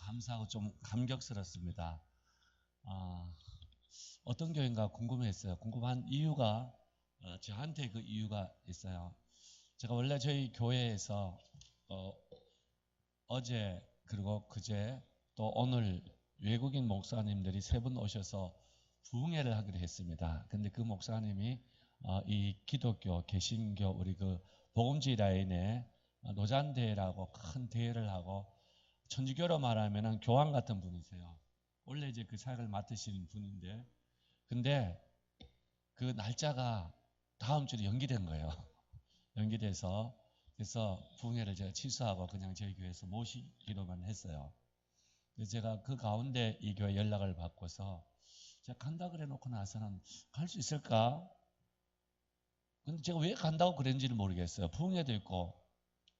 감사하고 좀 감격스럽습니다. 어떤 교회인가 궁금했어요. 궁금한 이유가 저한테 그 이유가 있어요. 제가 원래 저희 교회에서 어제 그리고 그제 또 오늘 외국인 목사님들이 세 분 오셔서 부흥회를 하기로 했습니다. 근데 그 목사님이 이 기독교 개신교 우리 그 복음주의 라인에 노잔대회라고 큰 대회를 하고 천주교로 말하면 교황 같은 분이세요. 원래 이제 그 사역을 맡으시는 분인데 근데 그 날짜가 다음 주로 연기된 거예요. 연기돼서 그래서 부흥회를 제가 취소하고 그냥 저희 교회에서 모시기로만 했어요. 그래서 제가 그 가운데 이 교회 연락을 받고서 제가 간다 그래 놓고 나서는 갈 수 있을까? 근데 제가 왜 간다고 그랬는지를 모르겠어요. 부흥회도 있고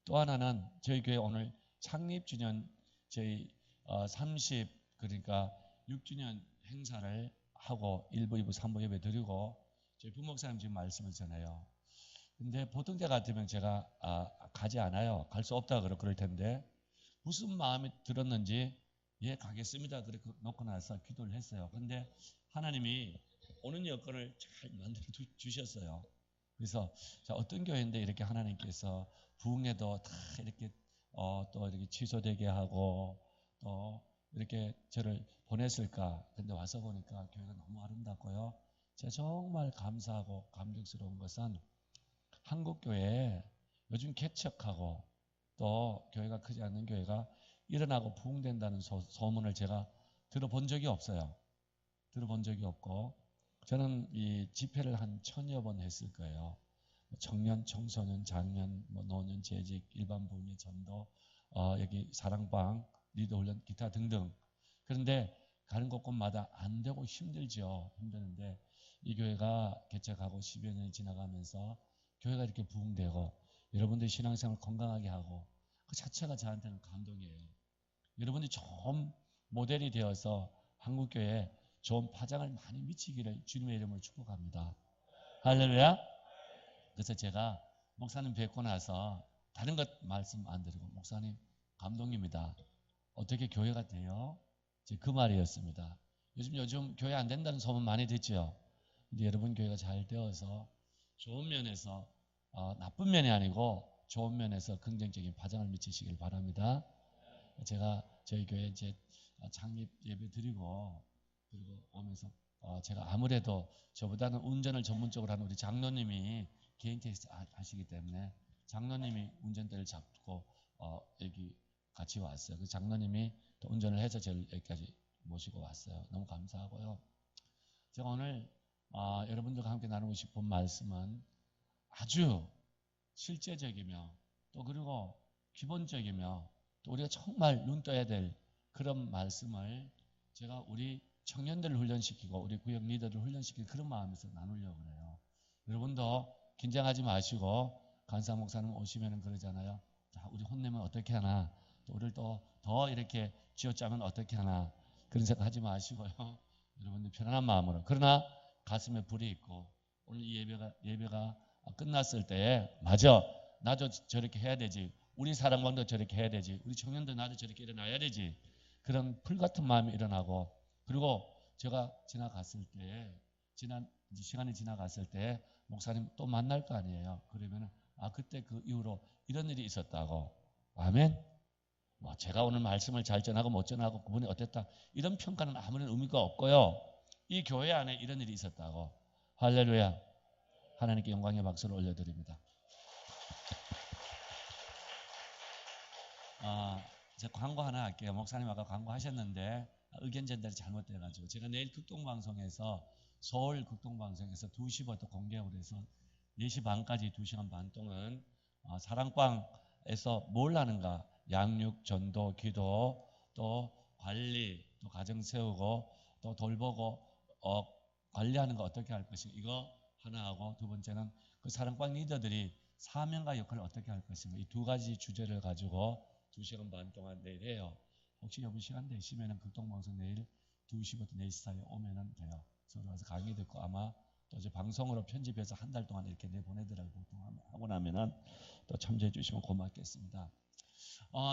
또 하나는 저희 교회 오늘 창립주년 저희 30 그러니까 6주년 행사를 하고 1부, 2부, 3부 예배 드리고 저희 부목사님 지금 말씀을 전해요. 근데 보통 때 같으면 제가 가지 않아요. 갈 수 없다 그럴 텐데 무슨 마음이 들었는지 예 가겠습니다. 그렇게 놓고 나서 기도를 했어요. 근데 하나님이 오는 여건을 잘 만들어 주셨어요. 그래서 자, 어떤 교회인데 이렇게 하나님께서 부흥회도 다 이렇게 또 이렇게 취소되게 하고 또 이렇게 저를 보냈을까? 근데 와서 보니까 교회가 너무 아름답고요. 제가 정말 감사하고 감격스러운 것은 한국 교회에 요즘 개척하고 또 교회가 크지 않는 교회가 일어나고 부흥된다는 소문을 제가 들어본 적이 없어요. 들어본 적이 없고 저는 이 집회를 한 1000여 번 했을 거예요. 청년, 청소년, 장년, 노년, 재직, 일반 부흥회, 전도, 여기 사랑방, 리더훈련, 기타 등등. 그런데 가는 곳곳마다 안 되고 힘들죠. 힘드는데 이 교회가 개척하고 10여 년이 지나가면서 교회가 이렇게 부흥되고 여러분들이 신앙생활 건강하게 하고 그 자체가 저한테는 감동이에요. 여러분들이 좋은 모델이 되어서 한국교회에 좋은 파장을 많이 미치기를 주님의 이름으로 축복합니다. 할렐루야. 그래서 제가 목사님 뵙고 나서 다른 것 말씀 안 드리고 목사님 감동입니다. 어떻게 교회가 돼요? 그 말이었습니다. 요즘 교회 안 된다는 소문 많이 듣죠. 근데 여러분 교회가 잘 되어서 좋은 면에서 나쁜 면이 아니고 좋은 면에서 긍정적인 파장을 미치시길 바랍니다. 제가 저희 교회 이제 창립 예배 드리고 그리고 오면서 제가 아무래도 저보다는 운전을 전문적으로 하는 우리 장로님이 개인 택시 하시기 때문에 장로님이 운전대를 잡고 여기 같이 왔어요. 그 장로님이 또 운전을 해서 저를 여기까지 모시고 왔어요. 너무 감사하고요. 제가 오늘 여러분들과 함께 나누고 싶은 말씀은 아주 실제적이며 또 그리고 기본적이며 또 우리가 정말 눈 떠야 될 그런 말씀을 제가 우리 청년들을 훈련시키고 우리 구역 리더를 훈련시키는 그런 마음에서 나누려고 그래요. 여러분도 긴장하지 마시고 간사 목사님 오시면 그러잖아요. 자, 우리 혼내면 어떻게 하나 또 우리를 또 더 이렇게 쥐어짜면 어떻게 하나 그런 생각 하지 마시고요. 여러분들 편안한 마음으로 그러나 가슴에 불이 있고 오늘 이 예배가 끝났을 때 맞아 나도 저렇게 해야 되지 우리 사랑방도 저렇게 해야 되지 우리 청년들 나도 저렇게 일어나야 되지 그런 불같은 마음이 일어나고 그리고 제가 지나갔을 때 시간이 지나갔을 때 목사님 또 만날 거 아니에요. 그러면 그때 그 이후로 이런 일이 있었다고 아멘. 뭐 제가 오늘 말씀을 잘 전하고 못 전하고 그분이 어땠다 이런 평가는 아무런 의미가 없고요. 이 교회 안에 이런 일이 있었다고 할렐루야. 하나님께 영광의 박수를 올려드립니다. 제가 광고 하나 할게요. 목사님 아까 광고 하셨는데 의견 전달이 잘못돼가지고 제가 내일 극동방송에서 서울 극동방송에서 2시부터 공개하고 그래서 4시 반까지 2시간 반 동안 사랑방에서 뭘 하는가 양육, 전도, 기도 또 관리 또 가정 세우고 또 돌보고 관리하는 거 어떻게 할 것인가 이거 하나 하고 두 번째는 그 사랑방 리더들이 사명과 역할을 어떻게 할 것인가 이 두 가지 주제를 가지고 2시간 반 동안 내일 해요. 혹시 여분 시간 되시면 극동방송 내일 2시부터 4시 사이에 오면 돼요. 서로 와서 강의 듣고 아마 또 이제 방송으로 편집해서 한 달 동안 이렇게 내보내더라고요. 보통 하고 나면은 또 참조해 주시면 고맙겠습니다.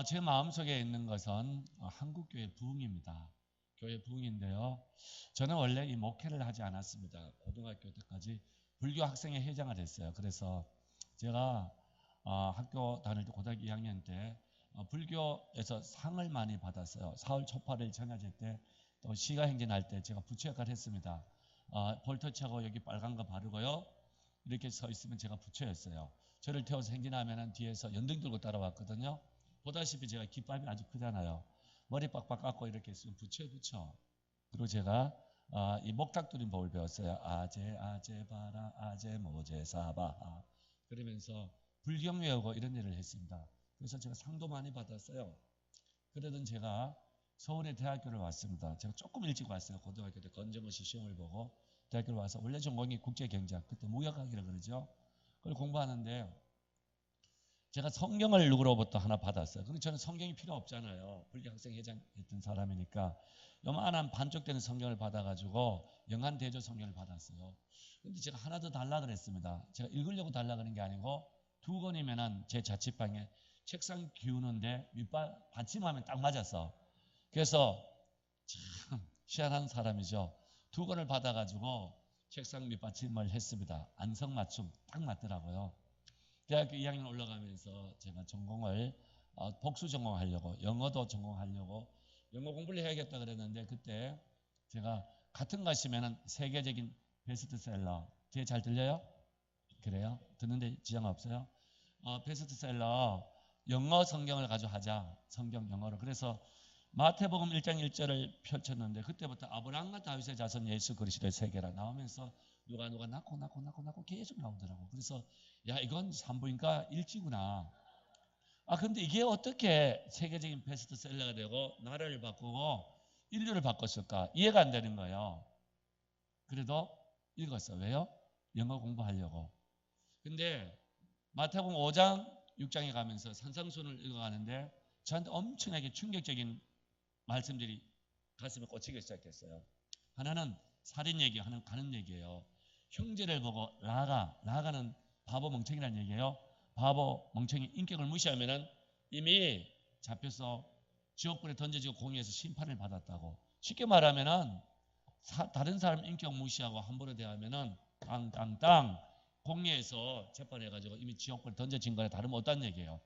제 마음속에 있는 것은 한국교회 부흥입니다. 교회 부흥인데요. 저는 원래 이 목회를 하지 않았습니다. 고등학교 때까지 불교 학생회 회장을 했어요. 그래서 제가 학교 다닐 때 고등학교 2학년 때 불교에서 상을 많이 받았어요. 4월 초파를 전야제 때 또 시가행진할 때 제가 부처 역할을 했습니다. 볼터치하고 여기 빨간 거 바르고요. 이렇게 서 있으면 제가 부처였어요. 저를 태워서 행진하면 뒤에서 연등 들고 따라왔거든요. 보다시피 제가 깃발이 아주 크잖아요. 머리 빡빡 깎고 이렇게 있으면 부처에 부처. 그리고 제가 이 목탁두린 법을 배웠어요. 아제 아제 바라 아제 모제 사바 그러면서 불경 외우고 이런 일을 했습니다. 그래서 제가 상도 많이 받았어요. 그러던 제가 서울에 대학교를 왔습니다. 제가 조금 일찍 왔어요. 고등학교 때 건정고시 시험을 보고 대학교를 와서 원래 전공이 국제경제학, 그때 무역학이라고 그러죠. 그걸 공부하는데 제가 성경을 누구로부터 하나 받았어요. 근데 저는 성경이 필요 없잖아요. 불교학생회장 했던 사람이니까 요만한 반쪽 되는 성경을 받아가지고 영한대조 성경을 받았어요. 근데 제가 하나 더 달라 그랬습니다. 제가 읽으려고 달라 그런 게 아니고 2권이면은 제 자취방에 책상 기우는데 밑바 받침하면 딱 맞았어. 그래서 참 희한한 사람이죠. 2권을 받아가지고 책상 밑받침을 했습니다. 안성맞춤 딱 맞더라고요. 대학교 2학년 올라가면서 제가 전공을 복수 전공하려고 영어도 전공하려고 영어 공부를 해야겠다 그랬는데 그때 제가 같은 것이면 세계적인 베스트셀러 제 잘 들려요? 그래요? 듣는데 지장 없어요? 베스트셀러 영어 성경을 가지고 하자. 성경 영어로. 그래서 마태복음 1장 1절을 펼쳤는데 그때부터 아브라함과 다윗의 자손 예수 그리스도의 세계라 나오면서 누가 낳고 계속 나오더라고. 그래서 야 이건 산부인과 일지구나. 근데 이게 어떻게 세계적인 베스트셀러가 되고 나라를 바꾸고 인류를 바꿨을까? 이해가 안 되는 거예요. 그래도 읽었어. 왜요? 영어 공부하려고. 근데 마태복음 5장 6장에 가면서 산상수훈을 읽어가는데 저한테 엄청나게 충격적인 말씀들이 가슴에 꽂히기 시작했어요. 하나는 살인 얘기, 하나는 가는 얘기예요. 형제를 보고 라가는 바보 멍청이라는 얘기예요. 바보 멍청이 인격을 무시하면은 이미 잡혀서 지옥불에 던져지고 공의에서 심판을 받았다고. 쉽게 말하면은 다른 사람 인격 무시하고 함부로 대하면은 땅땅땅 공의에서 재판해가지고 이미 지옥불에 던져진 거에 다름없다는 얘기예요.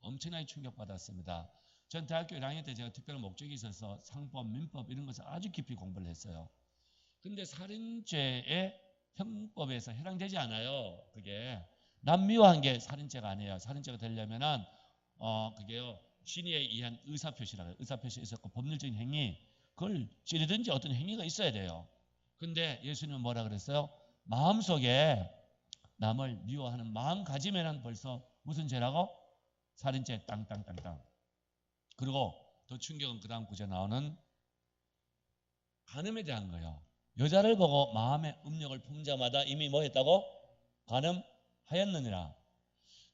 엄청나게 충격받았습니다. 전 대학교 1학년 때 제가 특별한 목적이 있어서 상법, 민법 이런 것을 아주 깊이 공부를 했어요. 근데 살인죄의 형법에서 해당되지 않아요. 그게 남미화한 게 살인죄가 아니에요. 살인죄가 되려면은 그게요 진위에 의한 의사표시라고 해요. 의사표시 있었고 법률적인 행위 그걸 찌르든지 어떤 행위가 있어야 돼요. 근데 예수님은 뭐라 그랬어요? 마음속에 남을 미워하는 마음 가지면은 벌써 무슨 죄라고? 살인죄 땅땅땅땅. 그리고 더 충격은 그 다음 구절에 나오는 간음에 대한 거예요. 여자를 보고 마음의 음욕을 품 자마다 이미 뭐 했다고? 간음하였느니라.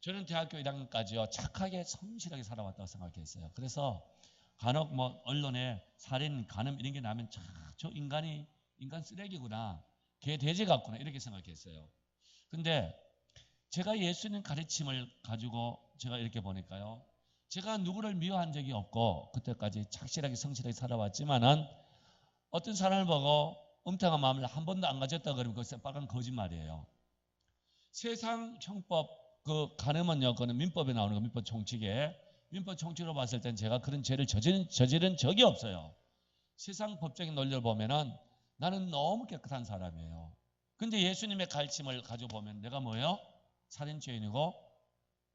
저는 대학교 1학년까지요 착하게 성실하게 살아왔다고 생각했어요. 그래서 간혹 뭐 언론에 살인, 간음 이런 게 나면 저 인간 쓰레기구나, 개 돼지 같구나 이렇게 생각했어요. 근데 제가 예수님 가르침을 가지고 제가 이렇게 보니까요. 제가 누구를 미워한 적이 없고 그때까지 착실하게 성실하게 살아왔지만은 어떤 사람을 보고 음탕한 마음을 한 번도 안 가졌다 그러면 그것은 빨간 거짓말이에요. 세상 형법 그 간음은요, 그거는 민법에 나오는 거, 민법 총칙에 민법 총칙으로 봤을 땐 제가 그런 죄를 저지른 적이 없어요. 세상 법적인 논리를 보면은 나는 너무 깨끗한 사람이에요. 근데 예수님의 가르침을 가지고 보면 내가 뭐예요? 살인 죄인이고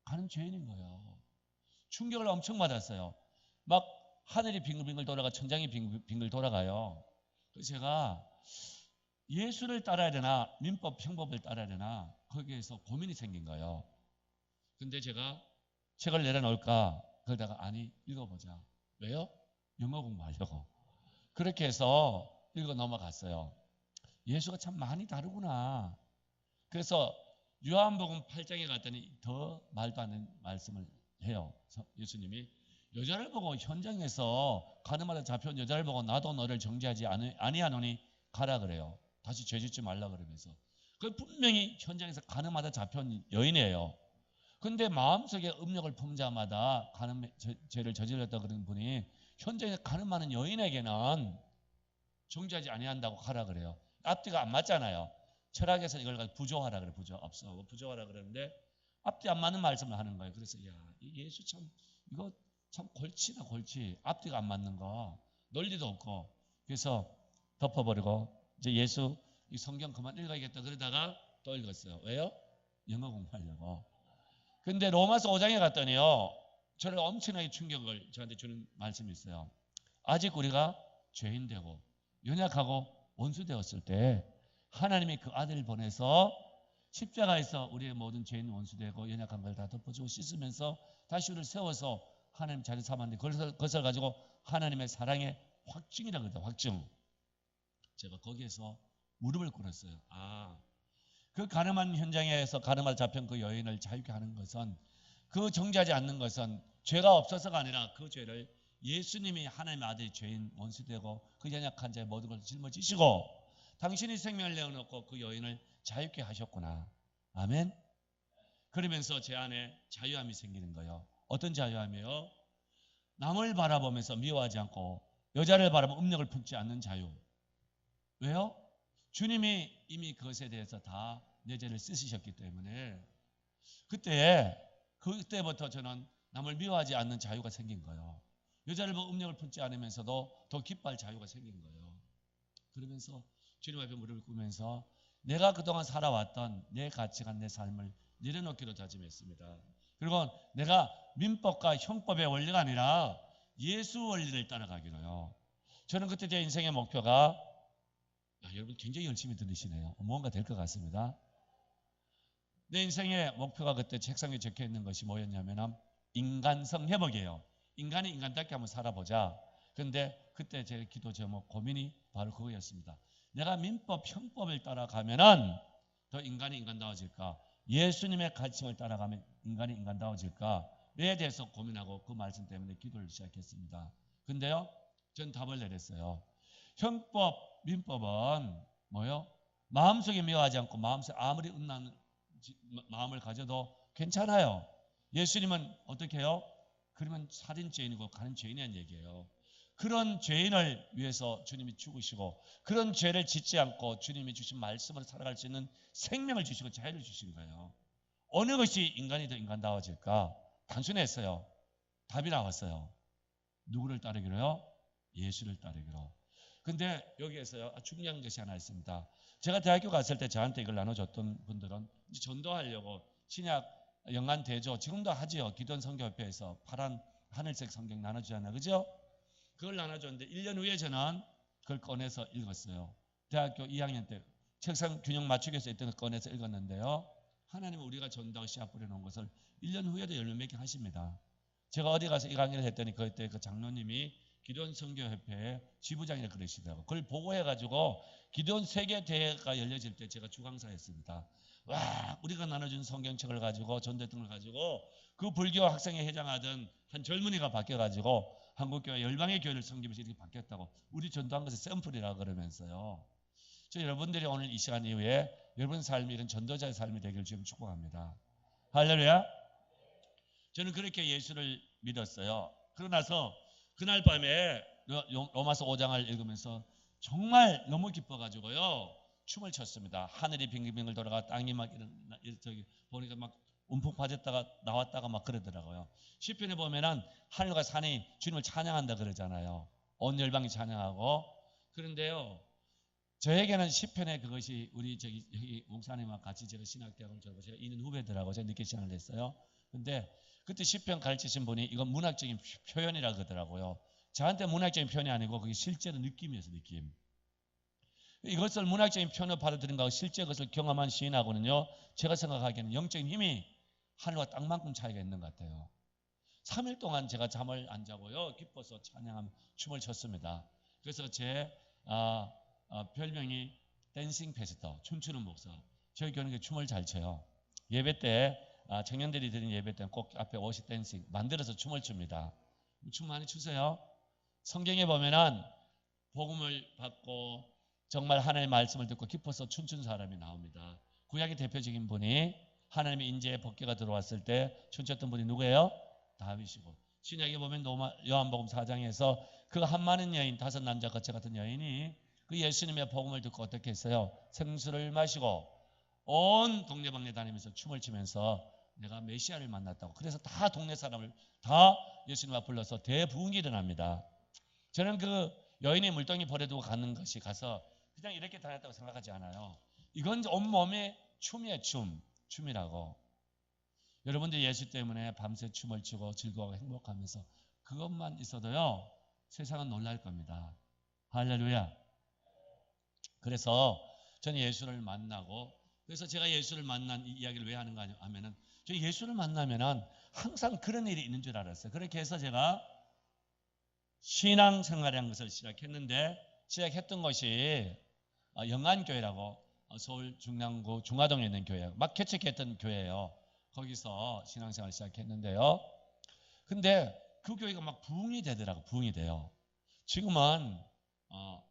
간음 죄인인 거예요. 충격을 엄청 받았어요. 막 하늘이 빙글빙글 돌아가 천장이 빙글빙글 돌아가요. 그래서 제가 예수를 따라야 되나 민법 형법을 따라야 되나 거기에서 고민이 생긴 거예요. 근데 제가 책을 내려놓을까 그러다가 아니 읽어보자. 왜요? 영어 공부하려고. 그렇게 해서 읽어 넘어갔어요. 예수가 참 많이 다르구나. 그래서 요한복음 8장에 갔더니 더 말도 안 되는 말씀을 해요. 예수님이 여자를 보고 현장에서 간음하다 잡혀온 여자를 보고 나도 너를 정죄하지 아니하노니 가라 그래요. 다시 죄짓지 말라 그러면서 그 분명히 현장에서 간음하다 잡혀온 여인이에요. 근데 마음속에 음욕을 품자마다 죄를 저질렀다 그런 분이 현재 가늠 많은 여인에게는 정죄하지 아니한다고 하라 그래요. 앞뒤가 안 맞잖아요. 철학에서 이걸 가지고 부조하라 그래. 부조하라 그러는데 앞뒤 안 맞는 말씀을 하는 거예요. 그래서 이 예수 참 이거 참 골치다 골치. 앞뒤가 안 맞는 거. 논리도 없고. 그래서 덮어버리고 이제 예수 이 성경 그만 읽어야겠다 그러다가 또 읽었어요. 왜요? 영어 공부하려고. 근데 로마서 5장에 갔더니요. 저를 엄청나게 충격을 저한테 주는 말씀이 있어요. 아직 우리가 죄인되고 연약하고 원수되었을 때 하나님이 그 아들을 보내서 십자가에서 우리의 모든 죄인 원수되고 연약한 걸 다 덮어주고 씻으면서 다시 우리를 세워서 하나님 자리 삼았는데 그것을 가지고 하나님의 사랑의 확증이라고 그러죠. 확증. 제가 거기에서 무릎을 꿇었어요. 그 가늠한 현장에서 가늠할 잡힌 그 여인을 자유케 하는 것은 그 정죄하지 않는 것은 죄가 없어서가 아니라 그 죄를 예수님이 하나님의 아들이 죄인 원수되고 그 연약한 자의 모든 것을 짊어지시고 당신이 생명을 내어놓고 그 여인을 자유케 하셨구나. 아멘. 그러면서 제 안에 자유함이 생기는 거예요. 어떤 자유함이요? 남을 바라보면서 미워하지 않고 여자를 바라보면 음욕을 품지 않는 자유. 왜요? 주님이 이미 그것에 대해서 다 내 죄를 씻으셨기 때문에 그때부터 저는 남을 미워하지 않는 자유가 생긴 거예요. 여자를 보고 음욕을 품지 않으면서도 더 기뻐할 자유가 생긴 거예요. 그러면서 주님 앞에 무릎을 꿇으면서 내가 그동안 살아왔던 내 가치관, 내 삶을 내려놓기로 다짐했습니다. 그리고 내가 민법과 형법의 원리가 아니라 예수 원리를 따라가기로요. 저는 그때 제 인생의 목표가 여러분 굉장히 열심히 들으시네요. 뭔가 될 것 같습니다. 내 인생의 목표가 그때 책상에 적혀 있는 것이 뭐였냐면 인간성 회복이에요. 인간이 인간답게 한번 살아보자. 그런데 그때 제 기도 제목 고민이 바로 그거였습니다. 내가 민법, 형법을 따라가면은 더 인간이 인간다워질까? 예수님의 가르침을 따라가면 인간이 인간다워질까?에 대해서 고민하고 그 말씀 때문에 기도를 시작했습니다. 근데요, 전 답을 내렸어요. 형법, 민법은 뭐요? 마음속에 미워하지 않고 마음속에 아무리 음란 마음을 가져도 괜찮아요. 예수님은 어떻게 해요? 그러면 살인죄인이고 가는 죄인이라는 얘기예요. 그런 죄인을 위해서 주님이 죽으시고 그런 죄를 짓지 않고 주님이 주신 말씀으로 살아갈 수 있는 생명을 주시고 자유를 주신 거예요. 어느 것이 인간이 더 인간다워질까? 단순했어요. 답이 나왔어요. 누구를 따르기로요? 예수를 따르기로. 근데 여기에서요 중요한 것이 하나 있습니다. 제가 대학교 갔을 때 저한테 이걸 나눠줬던 분들은 전도하려고 신약 영안 대조 지금도 하지요. 기도원 선교협회에서 파란 하늘색 성경 나눠주잖아요. 그죠? 그걸 나눠줬는데 1년 후에 저는 그걸 꺼내서 읽었어요. 대학교 2학년 때 책상 균형 맞추기 위해서 있던 걸 꺼내서 읽었는데요. 하나님은 우리가 전도하고 씨앗 뿌려놓은 것을 1년 후에도 열매 맺게 하십니다. 제가 어디 가서 이 강의를 했더니 그때 그 장로님이 기도원 선교협회 지부장이라 그러시더라고요. 그걸 보고해가지고 기도원 세계대회가 열려질 때 제가 주강사였습니다. 와, 우리가 나눠준 성경책을 가지고 전도했던 걸 가지고 그 불교 학생회 회장하던 한 젊은이가 바뀌어가지고 한국교회 열방의 교회를 섬기면서 이렇게 바뀌었다고 우리 전도한 것을 샘플이라 그러면서요. 저 여러분들이 오늘 이 시간 이후에 여러분 삶이 이런 전도자의 삶이 되기를 지금 축복합니다. 할렐루야. 저는 그렇게 예수를 믿었어요. 그러고 나서 그날 밤에 로마서 5장을 읽으면서 정말 너무 기뻐가지고요. 춤을 췄습니다. 하늘이 빙글빙글 돌아가 땅이 막 저기 보니까 막 움푹 빠졌다가 나왔다가 막 그러더라고요. 시편에 보면은 하늘과 산이 주님을 찬양한다 그러잖아요. 온 열방이 찬양하고. 그런데요. 저에게는 시편의 그것이 우리 여기 목사님과 같이 제가 신학대학을 졸업하고 제가 2년 후배들하고 제가 늦게 시작을 했어요. 근데 그때 시편 가르치신 분이 이건 문학적인 표현이라 그러더라고요. 저한테 문학적인 표현이 아니고 그게 실제로 느낌이었어요. 느낌. 이것을 문학적인 표현으로 받아들인 거하고 실제 그것을 경험한 시인하고는요. 제가 생각하기에는 영적인 힘이 하늘과 땅만큼 차이가 있는 것 같아요. 3일 동안 제가 잠을 안 자고요. 기뻐서 찬양하며 춤을 췄습니다. 그래서 제 별명이 댄싱 패스터, 춤추는 목사. 저희 교회는 춤을 잘 춰요. 예배 때 청년들이 드린 예배 때는 꼭 앞에 옷이 댄싱 만들어서 춤을 춥니다. 춤 많이 추세요. 성경에 보면은 복음을 받고 정말 하나님의 말씀을 듣고 기뻐서 춤춘 사람이 나옵니다. 구약의 대표적인 분이 하나님의 인재의 법궤가 들어왔을 때 춤췄던 분이 누구예요? 다윗이고, 신약에 보면 요한복음 4장에서 그 한 많은 여인, 5 남자 거처 같은 여인이 그 예수님의 복음을 듣고 어떻게 했어요? 생수를 마시고 온 동네방네 다니면서 춤을 추면서 내가 메시아를 만났다고. 그래서 다 동네 사람을 다 예수님 앞 불러서 대부흥이 일어납니다. 저는 그 여인의 물동이 버려두고 가는 것이 가서 그냥 이렇게 다녔다고 생각하지 않아요. 이건 온몸의 춤이에요. 춤이라고. 여러분들 예수 때문에 밤새 춤을 추고 즐거워하고 행복하면서 그것만 있어도요, 세상은 놀랄 겁니다. 할렐루야. 그래서 저는 예수를 만나고, 그래서 제가 예수를 만난 이 이야기를 왜 하는가 하면은, 저 예수를 만나면은 항상 그런 일이 있는 줄 알았어요. 그렇게 해서 제가 신앙생활이라는 것을 시작했던 것이 영안교회라고 서울 중랑구 중화동에 있는 교회예요. 막 개척했던 교회예요. 거기서 신앙생활을 시작했는데요. 근데 그 교회가 막 부흥이 되더라고. 부흥이 돼요. 지금은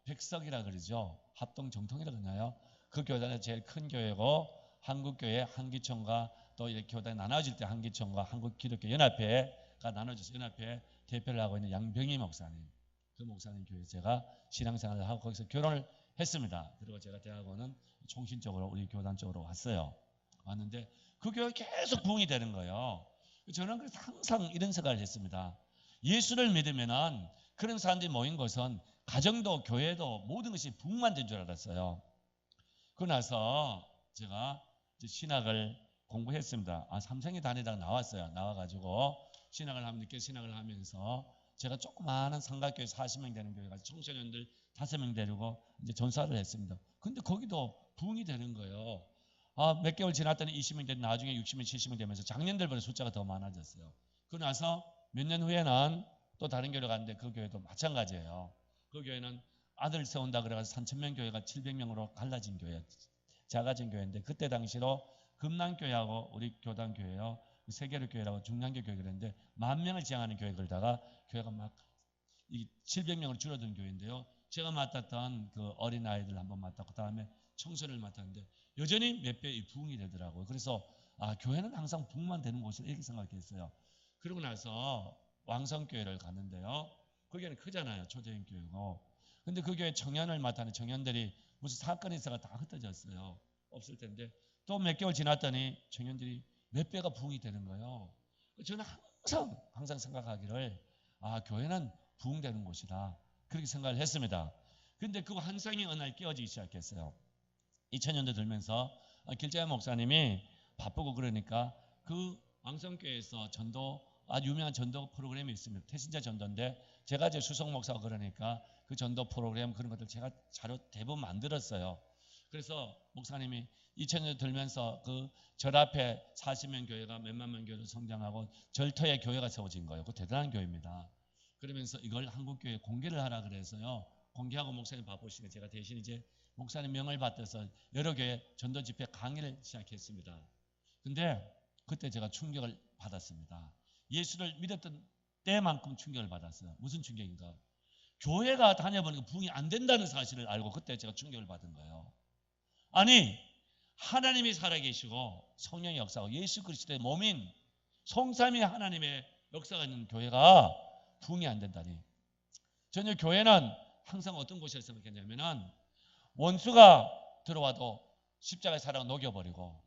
백석이라 그러죠. 합동 정통이라 그러나요? 그 교단이 제일 큰 교회고, 한국교회 한기총과 또 이렇게 교단이 나눠질 때 한기총과 한국기독교연합회가 나눠져서 연합회 대표를 하고 있는 양병희 목사님, 그 목사님 교회 제가 신앙생활을 하고 거기서 결혼을 했습니다. 그리고 제가 대학원은 총신적으로 우리 교단 쪽으로 왔는데 그 교회가 계속 부흥이 되는 거예요. 저는 그래서 항상 이런 생각을 했습니다. 예수를 믿으면은 그런 사람들이 모인 것은 가정도 교회도 모든 것이 부흥만 된 줄 알았어요. 그러고 나서 제가 이제 신학을 공부했습니다. 삼성에 다니다가 나왔어요. 나와가지고 늦게 신학을 하면서 제가 조그마한 삼각교회 40명 되는 교회 가서 청소년들 5명 데리고 이제 전사를 했습니다. 근데 거기도 부흥이 되는 거예요. 몇 개월 지났더니 20명 되고 나중에 60명, 70명 되면서 작년들보다 숫자가 더 많아졌어요. 그러고 나서 몇 년 후에는 또 다른 교회로 갔는데 그 교회도 마찬가지예요. 그 교회는 아들 세운다 그래가지고 3,000명 교회가 700명으로 갈라진 교회, 작아진 교회인데, 그때 당시로 금남교회하고 우리 교단교회요, 세계로교회라고 중랑교 교회가 있는데 10,000명을 지향하는 교회 그러다가 교회가 막 700명으로 줄어든 교회인데요. 제가 맡았던 그 어린아이들 한번 맡았고, 그 다음에 청소년을 맡았는데 여전히 몇 배 부흥이 되더라고요. 그래서 교회는 항상 부흥만 되는 곳이라 이렇게 생각했어요. 그러고 나서 왕성교회를 갔는데요. 거기는 크잖아요. 초대형 교회고. 근데 그 교회 청년을 맡았는 청년들이 무슨 사건이 있어가 다 흩어졌어요. 없을 텐데 또 몇 개월 지났더니 청년들이 몇 배가 부흥이 되는 거예요. 저는 항상 생각하기를 교회는 부흥되는 곳이다, 그렇게 생각을 했습니다. 근데 그 환상이 어느 날 깨어지기 시작했어요. 2000년대 들면서 길자야 목사님이 바쁘고 그러니까 그 왕성교회에서 전도, 아주 유명한 전도 프로그램이 있습니다. 태신자 전도인데 제가 이제 수석 목사가 그러니까 그 전도 프로그램 그런 것들 제가 자료 대부분 만들었어요. 그래서 목사님이 2000년대 들면서 그 절 앞에 40명 교회가 몇만 명 교회로 성장하고 절터에 교회가 세워진 거예요. 그 대단한 교회입니다. 그러면서 이걸 한국교회에 공개를 하라 그래서요. 공개하고 목사님 바쁘시니까 제가 대신 이제 목사님 명을 받아서 여러 교회 전도 집회 강의를 시작했습니다. 근데 그때 제가 충격을 받았습니다. 예수를 믿었던 때만큼 충격을 받았어요. 무슨 충격인가? 교회가 다녀보니까 부흥이 안 된다는 사실을 알고 그때 제가 충격을 받은 거예요. 아니, 하나님이 살아계시고 성령의 역사고 예수 그리스도의 몸인 성삼위 하나님의 역사가 있는 교회가 부흥이 안 된다니. 전혀 교회는 항상 어떤 곳이라 생각했냐면은 원수가 들어와도 십자가의 사랑을 녹여버리고,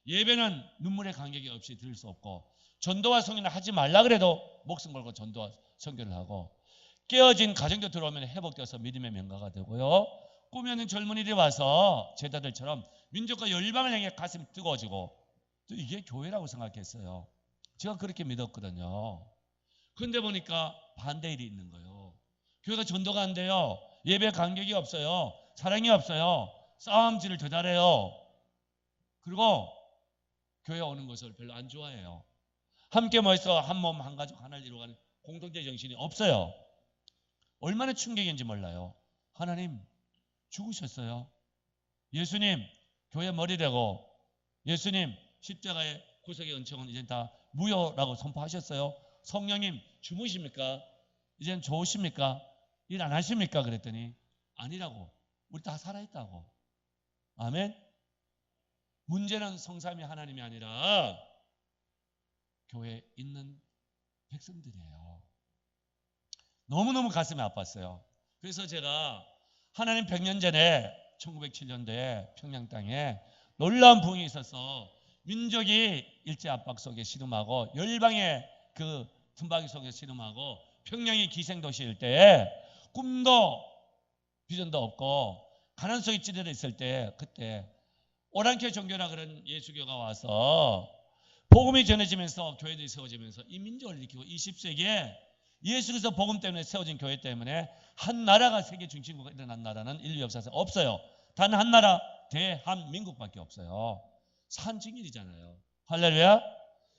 예배는 눈물의 간격이 없이 드릴 수 없고, 전도와 성인을 하지 말라 그래도 목숨 걸고 전도와 선교를 하고, 깨어진 가정도 들어오면 회복되어서 믿음의 명가가 되고요, 꾸며는 젊은이들이 와서 제자들처럼 민족과 열방을 향해 가슴이 뜨거워지고, 또 이게 교회라고 생각했어요. 제가 그렇게 믿었거든요. 그런데 보니까 반대 일이 있는 거예요. 교회가 전도가 안 돼요. 예배 간격이 없어요. 사랑이 없어요. 싸움질을 더 잘해요. 그리고 교회 오는 것을 별로 안 좋아해요. 함께 모여서 한 몸 한 가족 하나를 이루어가는 공동체 정신이 없어요. 얼마나 충격인지 몰라요. 하나님 죽으셨어요. 예수님 교회 머리 되고, 예수님 십자가의 구속의 은총은 이제 다 무효라고 선포하셨어요. 성령님 주무십니까? 이제는 좋으십니까? 일 안 하십니까? 그랬더니 아니라고. 우리 다 살아있다고. 아멘. 문제는 성삼위 하나님이 아니라 교회에 있는 백성들이에요. 너무너무 가슴이 아팠어요. 그래서 제가 하나님 100년 전에 1907년도에 평양 땅에 놀라운 부흥이 있어서 민족이 일제 압박 속에 씨름하고 열방의 그 tum박이 속에 씨름하고 평양이 기생도시일 때 꿈도 비전도 없고 가난 속에 찌들어 있을 때 그때 오랑캐 종교라 그런 예수교가 와서 복음이 전해지면서 교회들이 세워지면서 이 민족을 일으키고 20세기에 예수 그리스도 복음 때문에 세워진 교회 때문에 한 나라가 세계 중심국가 일어난 나라는 인류 역사에서 없어요. 단 한 나라 대한민국밖에 없어요. 산증인이잖아요. 할렐루야.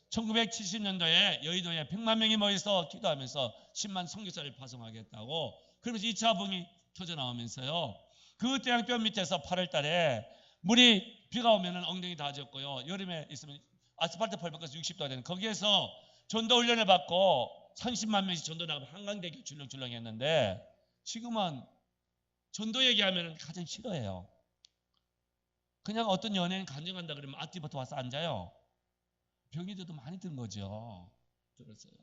1970년도에 여의도에 100만 명이 모여서 기도하면서 10만 선교사를 파송하겠다고 그러면서 2차 부흥이 터져나오면서요. 그 태양볕 밑에서 8월 달에 물이 비가 오면 엉덩이 다 젖고요. 여름에 있으면 아스팔트 펄벅해서 60도가 되는 거기에서 전도 훈련을 받고 30만 명씩 전도 나가고 한강대교 줄렁줄렁 했는데 지금은 전도 얘기하면 가장 싫어해요. 그냥 어떤 연예인 간증한다 그러면 앞뒤부터 와서 앉아요. 병이들도 많이 든 거죠. 들었어요.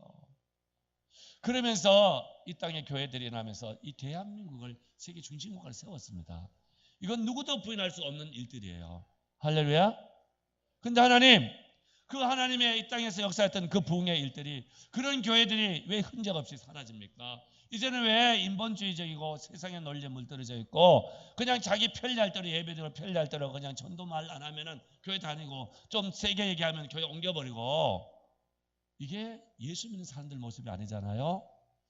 그러면서 이 땅에 교회들이 나면서 이 대한민국을 세계 중심국가를 세웠습니다. 이건 누구도 부인할 수 없는 일들이에요. 할렐루야. 근데 하나님, 그 하나님의 이 땅에서 역사했던 그 부흥의 일들이 그런 교회들이 왜 흔적 없이 사라집니까? 이제는 왜 인본주의적이고 세상의 논리에 물들어져 있고 그냥 자기 편리할 대로 예배드리고 편리할 대로 그냥 전도 말 안 하면은 교회 다니고 좀 세게 얘기하면 교회 옮겨버리고 이게 예수 믿는 사람들 모습이 아니잖아요.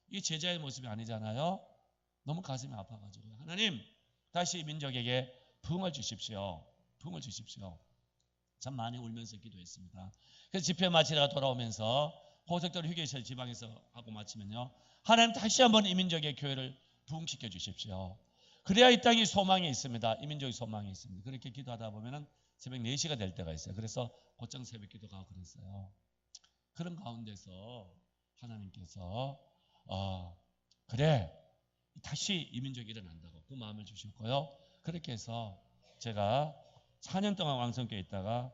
이게 제자의 모습이 아니잖아요. 너무 가슴이 아파가지고 하나님 다시 민족에게 부흥을 주십시오. 부흥을 주십시오. 참 많이 울면서 기도했습니다. 그래서 집회 마치다가 돌아오면서 고속도로 휴게실 지방에서 하고 마치면요. 하나님 다시 한번 이 민족의 교회를 부흥시켜 주십시오. 그래야 이 땅이 소망이 있습니다. 이 민족이 소망이 있습니다. 그렇게 기도하다 보면 새벽 4시가 될 때가 있어요. 그래서 곧장 새벽 기도가 그랬어요. 그런 가운데서 하나님께서 그래 다시 이 민족이 일어난다고 그 마음을 주셨고요. 그렇게 해서 제가 4년 동안 왕성교회에 있다가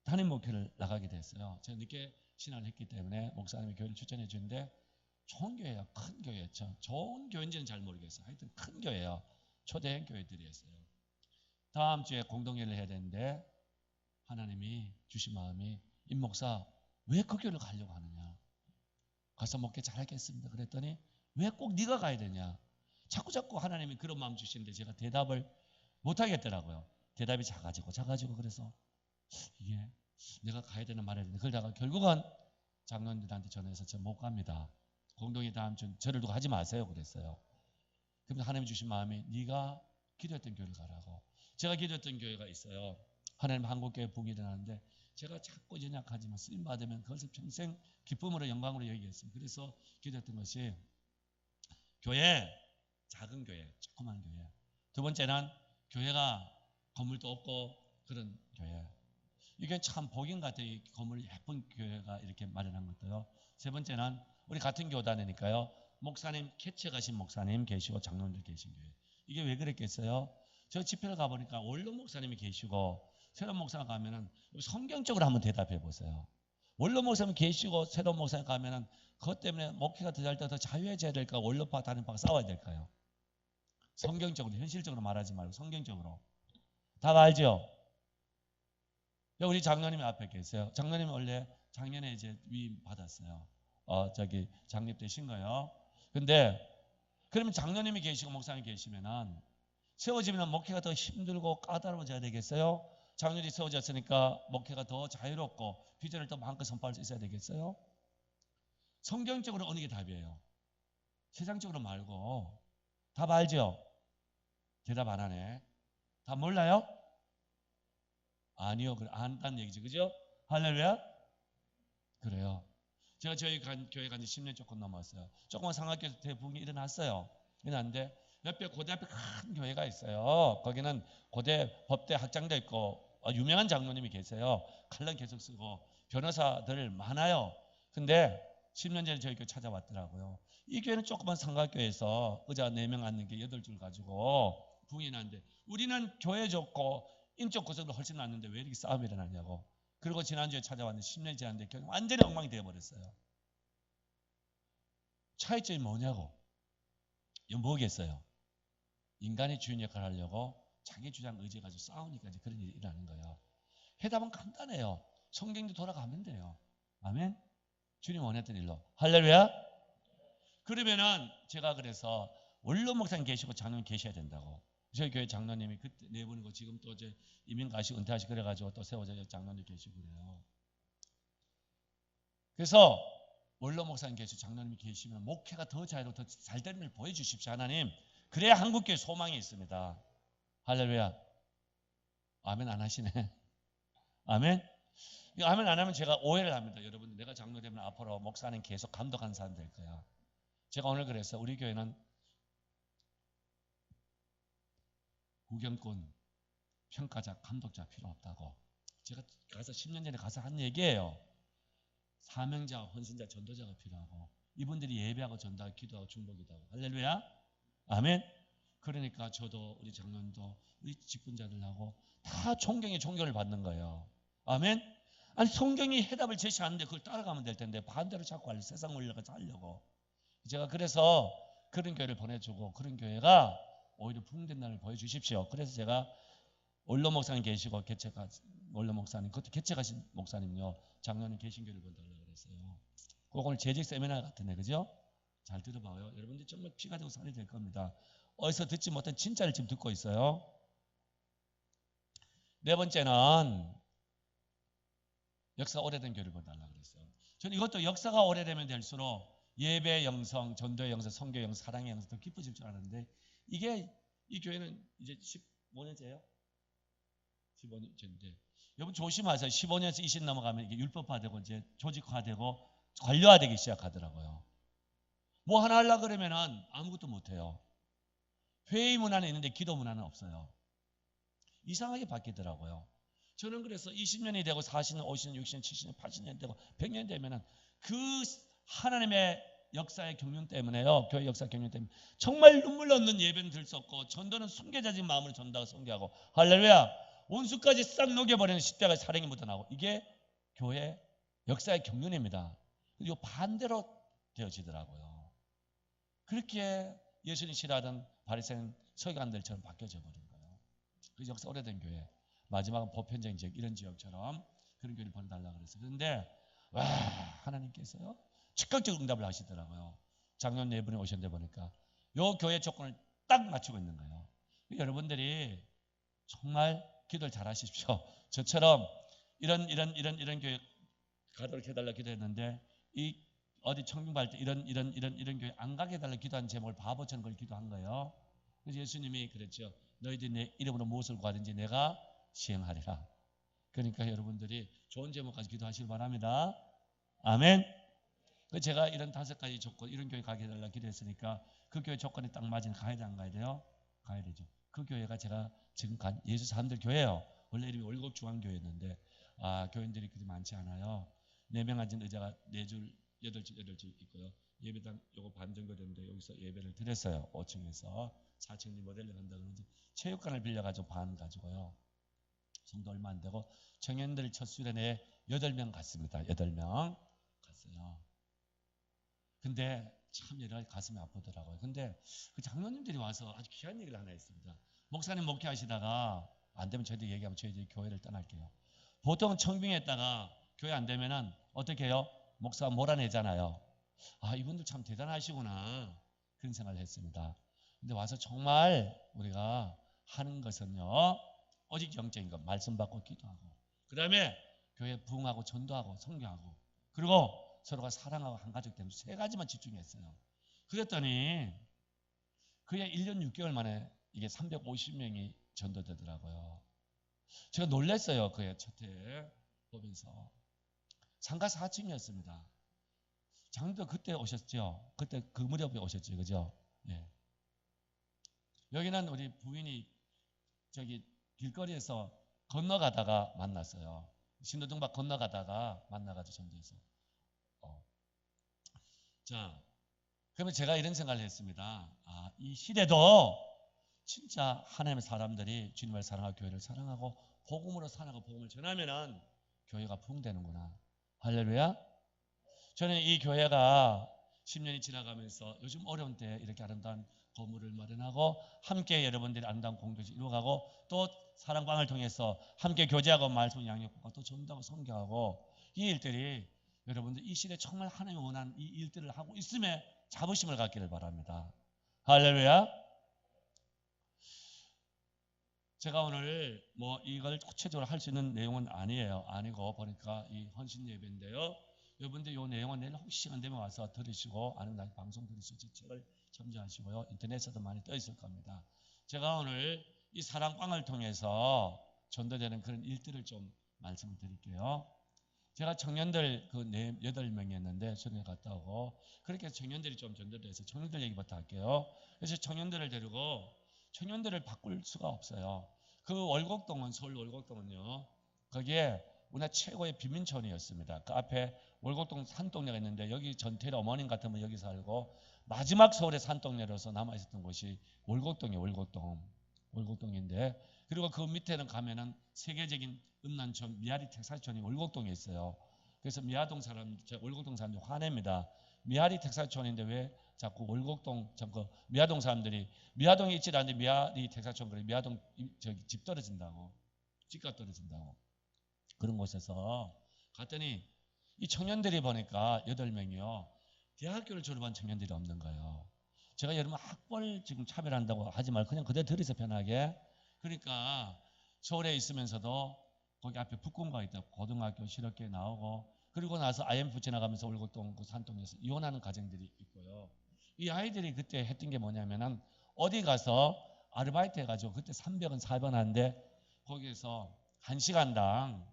담임 목회를 나가게 됐어요. 제가 늦게 신앙을 했기 때문에 목사님이 교회를 추천해 주는데 좋은 교회예요. 큰 교회였죠. 좋은 교회인지는 잘 모르겠어요. 하여튼 큰 교회예요. 초대형 교회들이었어요. 다음 주에 공동회를 해야 되는데 하나님이 주신 마음이 임 목사 왜 그 교회를 가려고 하느냐. 가서 목회 잘하겠습니다. 그랬더니 왜 꼭 네가 가야 되냐. 자꾸 하나님이 그런 마음 주시는데 제가 대답을 못하겠더라고요. 대답이 작아지고 그래서 이게 내가 가야 되는 말해야 되는데 그러다가 결국은 장로님들한테 전해서 저 못 갑니다. 공동회 다음 주 저를 두고 하지 마세요 그랬어요. 그러면서 하나님 주신 마음이 네가 기도했던 교회를 가라고. 제가 기도했던 교회가 있어요. 하나님 한국교회 부흥이 일어나는데 제가 자꾸 연약하지만 쓰임 받으면 그것을 평생 기쁨으로 영광으로 여기겠습니다. 그래서 기도했던 것이 교회, 작은 교회, 조그만 교회. 두 번째는 교회가 건물도 없고 그런 교회. 이게 참 복인 같아요. 이 건물 예쁜 교회가 이렇게 마련한 것도요. 세 번째는 우리 같은 교단이니까요. 목사님 캐치 가신 목사님 계시고 장로님들 계신 교회. 이게 왜 그랬겠어요? 저 집회를 가보니까 원로 목사님이 계시고 새로운 목사가 가면은 성경적으로 한번 대답해 보세요. 원로 목사님 계시고 새로운 목사님 가면은 그것 때문에 목회가 더 잘 때 더 자유해져야 될까? 원로파 단임파가 싸워야 될까요? 성경적으로 현실적으로 말하지 말고 성경적으로. 다 알죠? 우리 장로님이 앞에 계세요. 장로님 원래 작년에 이제 위임 받았어요. 장립되신 거예요. 근데 그러면 장로님이 계시고 목사님이 계시면은 세워지면 목회가 더 힘들고 까다로워져야 되겠어요? 장로님이 세워졌으니까 목회가 더 자유롭고 비전을 더 마음껏 선포할 수 있어야 되겠어요? 성경적으로 어느 게 답이에요? 세상적으로 말고. 답 알죠? 대답 안 하네. 답 몰라요? 아니요. 안다는 얘기죠. 그죠? 할렐루야? 그래요. 제가 저희 교회 간지 10년 조금 넘었어요. 조그만 상학교 대부흥이 일어났어요. 일어났는데 옆에 고대 앞에 큰 교회가 있어요. 거기는 고대 법대 학장도 있고 유명한 장로님이 계세요. 칼럼 계속 쓰고 변호사들 많아요. 근데 10년 전에 저희 교회 찾아왔더라고요. 이 교회는 조그만 상학교에서 의자 4명 앉는 게 8줄 가지고 부흥이 났는데 우리는 교회 좋고 인적 구석도 훨씬 낫는데 왜 이렇게 싸움이 일어나냐고. 그리고 지난주에 찾아왔는데 10년이 지났는데 교회는 완전히 엉망이 되어버렸어요. 차이점이 뭐냐고. 이거 뭐겠어요? 인간이 주인 역할을 하려고 자기 주장 의지해 가지고 싸우니까 이제 그런 일이 일어나는 거예요. 해답은 간단해요. 성경도 돌아가면 돼요. 아멘. 주님 원했던 일로. 할렐루야. 그러면은 제가 그래서 원로 목사님 계시고 장로님 계셔야 된다고. 저희 교회 장로님이 그때 네 분이고 지금 또 이제 이민 가시고 은퇴하시고 그래가지고 또 세워져 장로님 계시고 그래요. 그래서 원로 목사님 계시고 장로님이 계시면 목회가 더 자유롭고 더 잘되는 걸 보여주십시오. 하나님. 그래야 한국교회 소망이 있습니다. 할렐루야. 아멘 안 하시네. 아멘. 아멘 안 하면 제가 오해를 합니다. 여러분 내가 장로 되면 앞으로 목사님 계속 감독하는 사람 될 거야. 제가 오늘 그래서 우리 교회는 구경꾼, 평가자, 감독자 필요 없다고. 제가 가서 10년 전에 가서 한 얘기예요. 사명자, 헌신자, 전도자가 필요하고 이분들이 예배하고 전도하고 기도하고 중보기도 하고. 할렐루야. 아멘. 그러니까 저도 우리 장로님도 우리 직분자들하고 다 존경의 존경을 받는 거예요. 아멘. 아니 성경이 해답을 제시하는데 그걸 따라가면 될 텐데 반대로 자꾸 하려고 세상 올려가서 하려고. 제가 그래서 그런 교회를 보내주고 그런 교회가 오히려 부흥된 날을 보여주십시오. 그래서 제가 원로 목사님 계시고 개척하 원로 목사님 그것도 개척하신 목사님요 장로님 계신 교회를 본다고 그랬어요. 그거 오늘 재직 세미나 같은데 그죠? 잘 들어봐요. 여러분들 정말 피가 되고 살이 될 겁니다. 어디서 듣지 못한 진짜를 지금 듣고 있어요. 네 번째는 역사가 오래된 교회를 본다고 그랬어요. 저는 이것도 역사가 오래되면 될수록 예배 영성, 전도의 영성, 성교의 영성, 사랑의 영성 더 깊어질 줄 알았는데 이게 이 교회는 이제 15년째예요. 15년째인데 여러분 조심하세요. 15년에서 20 넘어가면 이게 율법화되고 이제 조직화되고 관료화되기 시작하더라고요. 뭐 하나 하려고 그러면은 아무것도 못해요. 회의 문화는 있는데 기도 문화는 없어요. 이상하게 바뀌더라고요. 저는 그래서 20년이 되고 40년, 50년, 60년, 70년, 80년 되고 100년 되면은 그 하나님의 역사의 경륜 때문에요. 교회 역사 경륜 때문에 정말 눈물 넣는 예배는 들 수 없고 전도는 순교자진 마음으로 전도하고 선교하고 할렐루야. 온수까지 싹 녹여버리는 십자가의 사랑이 묻어나고 이게 교회 역사의 경륜입니다. 그리고 반대로 되어지더라고요. 그렇게 예수님 싫어하던 바리새인 서기관들처럼 바뀌어져 버린 거예요. 그 역사 오래된 교회. 마지막은 보편적인 지역 이런 지역처럼 그런 교회를 보내달라고 그랬어요. 그런데 와 하나님께서요 즉각적 응답을 하시더라고요. 작년 네 분이 오셨는데 보니까 요 교회 조건을 딱 맞추고 있는 거예요. 여러분들이 정말 기도를 잘 하십시오. 저처럼 이런 교회 가도록 해달라 기도했는데 이 어디 청중 받을 때 이런 교회 안 가게 해달라 기도한 제목을 바보처럼 그걸 기도한 거예요. 그래서 예수님이 그랬죠. 너희들이 내 이름으로 무엇을 구하든지 내가 시행하리라. 그러니까 여러분들이 좋은 제목까지 기도하시기 바랍니다. 아멘. 제가 이런 5가지 조건 이런 교회 가게 해달라 기도했으니까 그 교회 조건이 딱 맞으면 가야 돼 안 가야 돼요? 가야 되죠. 그 교회가 제가 지금 간 예수 사람들 교회예요. 원래 이름이 월곡중앙교회였는데 교인들이 그렇게 많지 않아요. 4명 앉은 의자가 4줄 8줄 있고요. 예배당 요거 반 정도 되는데 여기서 예배를 드렸어요. 5층에서 4층 모델링 한다고 그러는데 체육관을 빌려가지고 반 가지고요. 성도 얼마 안 되고 청년들 첫 수련회에 8명 갔습니다. 8명 갔어요. 근데 참 여러 가슴이 아프더라고요. 근데 그 장로님들이 와서 아주 귀한 얘기를 하나 했습니다. 목사님 목회하시다가 안 되면 저희들 얘기하면 저희들이 교회를 떠날게요. 보통 청빙했다가 교회 안 되면은 어떻게 해요? 목사 몰아내잖아요. 이분들 참 대단하시구나 그런 생각을 했습니다. 근데 와서 정말 우리가 하는 것은요 오직 영적인 것 말씀 받고 기도하고 그 다음에 교회 부흥하고 전도하고 선교하고 그리고 서로가 사랑하고 한 가족 되면 3가지만 집중했어요. 그랬더니 그게 1년 6개월 만에 이게 350명이 전도되더라고요. 제가 놀랐어요. 그의 첫해 보면서. 상가 4층이었습니다. 장도 그때 오셨죠? 그때 그 무렵에 오셨죠? 그죠? 예. 여기는 우리 부인이 저기 길거리에서 건너가다가 만났어요. 신도등박 건너가다가 만나가지고 전도해서. 자, 그러면 제가 이런 생각을 했습니다. 이 시대도 진짜 하나님의 사람들이 주님을 사랑하고 교회를 사랑하고 복음으로 살아가고 복음을 전하면은 교회가 부흥되는구나. 할렐루야. 저는 이 교회가 10년이 지나가면서 요즘 어려운 때 이렇게 아름다운 건물을 마련하고 함께 여러분들이 아름다운 공동체 이루어가고 또 사랑방을 통해서 함께 교제하고 말씀 양육하고 또 전도하고 선교하고 이 일들이 여러분들 이 시대에 정말 하나님이 원하는 이 일들을 하고 있음에 자부심을 갖기를 바랍니다. 할렐루야. 제가 오늘 뭐 이걸 구체적으로 할 수 있는 내용은 아니고 보니까 이 헌신 예배인데요. 여러분들 이 내용은 내일 혹시 시간 되면 와서 들으시고 아니면 방송 들으시고 제 책을 참조하시고요. 인터넷에도 많이 떠 있을 겁니다. 제가 오늘 이 사랑방을 통해서 전도되는 그런 일들을 좀 말씀을 드릴게요. 제가 청년들 그 8명이었는데 수련회 갔다 오고 그렇게 청년들이 좀 전도돼서 청년들 얘기부터 할게요. 그래서 청년들을 데리고 청년들을 바꿀 수가 없어요. 그 월곡동은 서울 월곡동은요. 거기에 우리나라 최고의 빈민촌이었습니다. 그 앞에 월곡동 산동네가 있는데 여기 전태일 어머님 같으면 여기 살고 마지막 서울의 산동네로서 남아있었던 곳이 월곡동이에요. 월곡동인데 그리고 그 밑에는 가면은 세계적인 음란촌 미아리 텍사스촌이 월곡동에 있어요. 그래서 월곡동 사람들이 화냅니다. 미아리 텍사스촌인데 왜 자꾸 월곡동 미아동 사람들이 미아동에 있지 않는데 미아리 텍사스촌 그래 미아동 집 떨어진다고 집값 떨어진다고 그런 곳에서 갔더니 이 청년들이 보니까 8명이요. 대학교를 졸업한 청년들이 없는 거예요. 제가 여러분 학벌 지금 차별한다고 하지 말고 그냥 그대로 들으세요 편하게. 그러니까 서울에 있으면서도 거기 앞에 북군가 있다. 고등학교 실업계에 나오고 그리고 나서 IMF 지나가면서 월곡동 그 산동에서 이혼하는 가정들이 있고요. 이 아이들이 그때 했던 게 뭐냐면은 어디 가서 아르바이트 해가지고 그때 300원 400원 하는데 거기에서 1시간당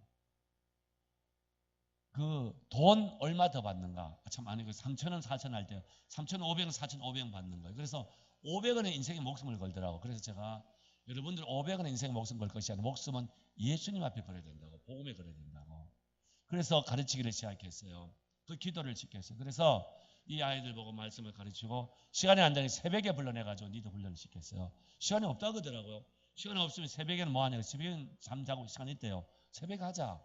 그 돈 얼마 더 받는가? 참 아니고 3,000원 4,000원 할 때 3,500원 4,500원 받는 거예요. 그래서 500원의 인생의 목숨을 걸더라고. 그래서 제가 여러분들 500원의 인생의 목숨 걸 것이 아니라 목숨은 예수님 앞에 걸어야 된다고. 복음에 걸어야 된다고. 그래서 가르치기를 시작했어요. 그 기도를 시켰어요. 그래서 이 아이들 보고 말씀을 가르치고 시간이 안 되니 새벽에 불러내가지고 니도 훈련을 시켰어요. 시간이 없다 그러더라고요. 시간이 없으면 새벽에는 뭐 하냐고. 새벽에는 잠자고 시간이 있대요. 새벽에 하자.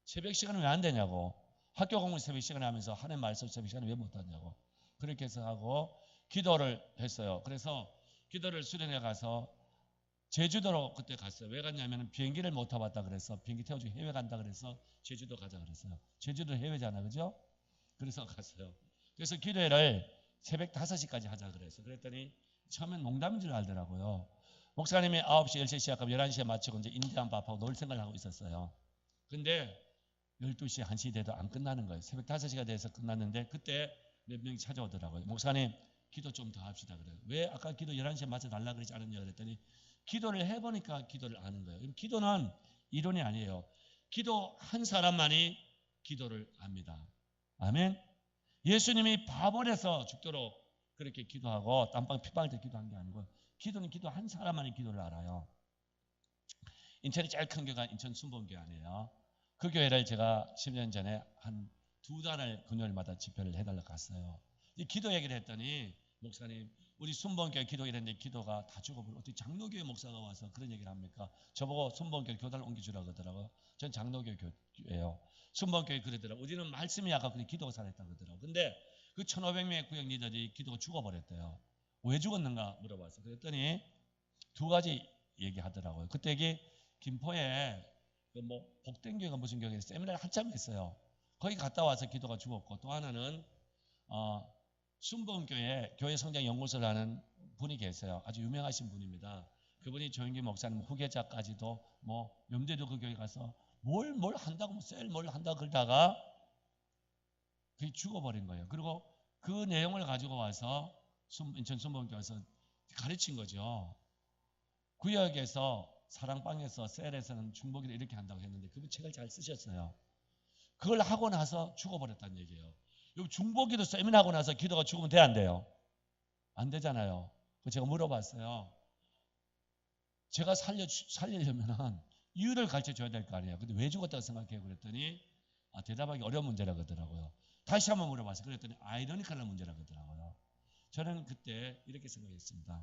새벽 시간은 왜 안 되냐고. 학교 공부 새벽 시간에 하면서 하나님 말씀 새벽 시간에 왜 못 하냐고. 그렇게 해서 하고 기도를 했어요. 그래서 기도를 수련회 가서 제주도로 그때 갔어요. 왜 갔냐면 비행기를 못 타봤다 그래서 비행기 태워주고 해외 간다 그래서 제주도 가자 그랬어요. 제주도 해외잖아 그죠? 그래서 갔어요. 그래서 기도회를 새벽 5시까지 하자 그랬어요. 그랬더니 처음엔 농담인 줄 알더라고요. 목사님이 9시 10시 시작하면 11시에 마치고 이제 인디안 밥하고 놀 생각을 하고 있었어요. 근데 12시 1시 돼도 안 끝나는 거예요. 새벽 5시가 돼서 끝났는데 그때 몇 명이 찾아오더라고요. 목사님 기도 좀 더 합시다 그래요. 왜 아까 기도 11시에 맞춰 달라 그러지 않았냐 그랬더니 기도를 해보니까 기도를 아는 거예요. 기도는 이론이 아니에요. 기도 한 사람만이 기도를 압니다. 아멘. 예수님이 바보에서 죽도록 그렇게 기도하고 땀방 피방울 때 기도한 게 아니고 기도는 기도 한 사람만이 기도를 알아요. 인천이 제일 큰 교회가 인천 순복음교회 아니에요. 그 교회를 제가 10년 전에 한 2달을 금요일마다 집회를 해달라고 갔어요. 이 기도 얘기를 했더니 목사님 우리 순복음교회 기도 이랬는데 기도가 다 죽어버려. 어떻게 장로교회 목사가 와서 그런 얘기를 합니까? 저보고 순복음교회 교단을 옮겨주라고 그러더라고요. 전 장로교회 교회예요. 순복음교회 그러더라고요. 우리는 말씀이 약하고 그냥 기도가 살았다고 그러더라고요. 근데 그 1,500명의 구역 리더들이 기도가 죽어버렸대요. 왜 죽었는가 물어봤어요. 그랬더니 2가지 얘기하더라고요. 그때 여기 김포에 그 뭐 복된교회가 무슨 교회에 세미나를 한참 했어요. 거기 갔다 와서 기도가 죽었고 또 하나는 순복음교회 교회 성장 연구소를 하는 분이 계세요. 아주 유명하신 분입니다. 그분이 조영기 목사님 후계자까지도 뭐 염대도 그 교회 가서 뭘 한다고 뭘 한다고 그러다가 그게 죽어버린 거예요. 그리고 그 내용을 가지고 와서 인천 순복음교회 와서 가르친 거죠. 구역에서 사랑방에서 셀에서는 중보기를 이렇게 한다고 했는데 그분 책을 잘 쓰셨어요. 그걸 하고 나서 죽어버렸다는 얘기예요. 여기 중보기도 세미나하고 나서 기도가 죽으면 돼 안 돼요? 안 되잖아요. 제가 물어봤어요. 제가 살리려면 이유를 가르쳐줘야 될 거 아니에요. 근데 왜 죽었다고 생각해요? 그랬더니 대답하기 어려운 문제라고 하더라고요. 다시 한번 물어봤어요. 그랬더니 아이러니컬한 문제라고 하더라고요. 저는 그때 이렇게 생각했습니다.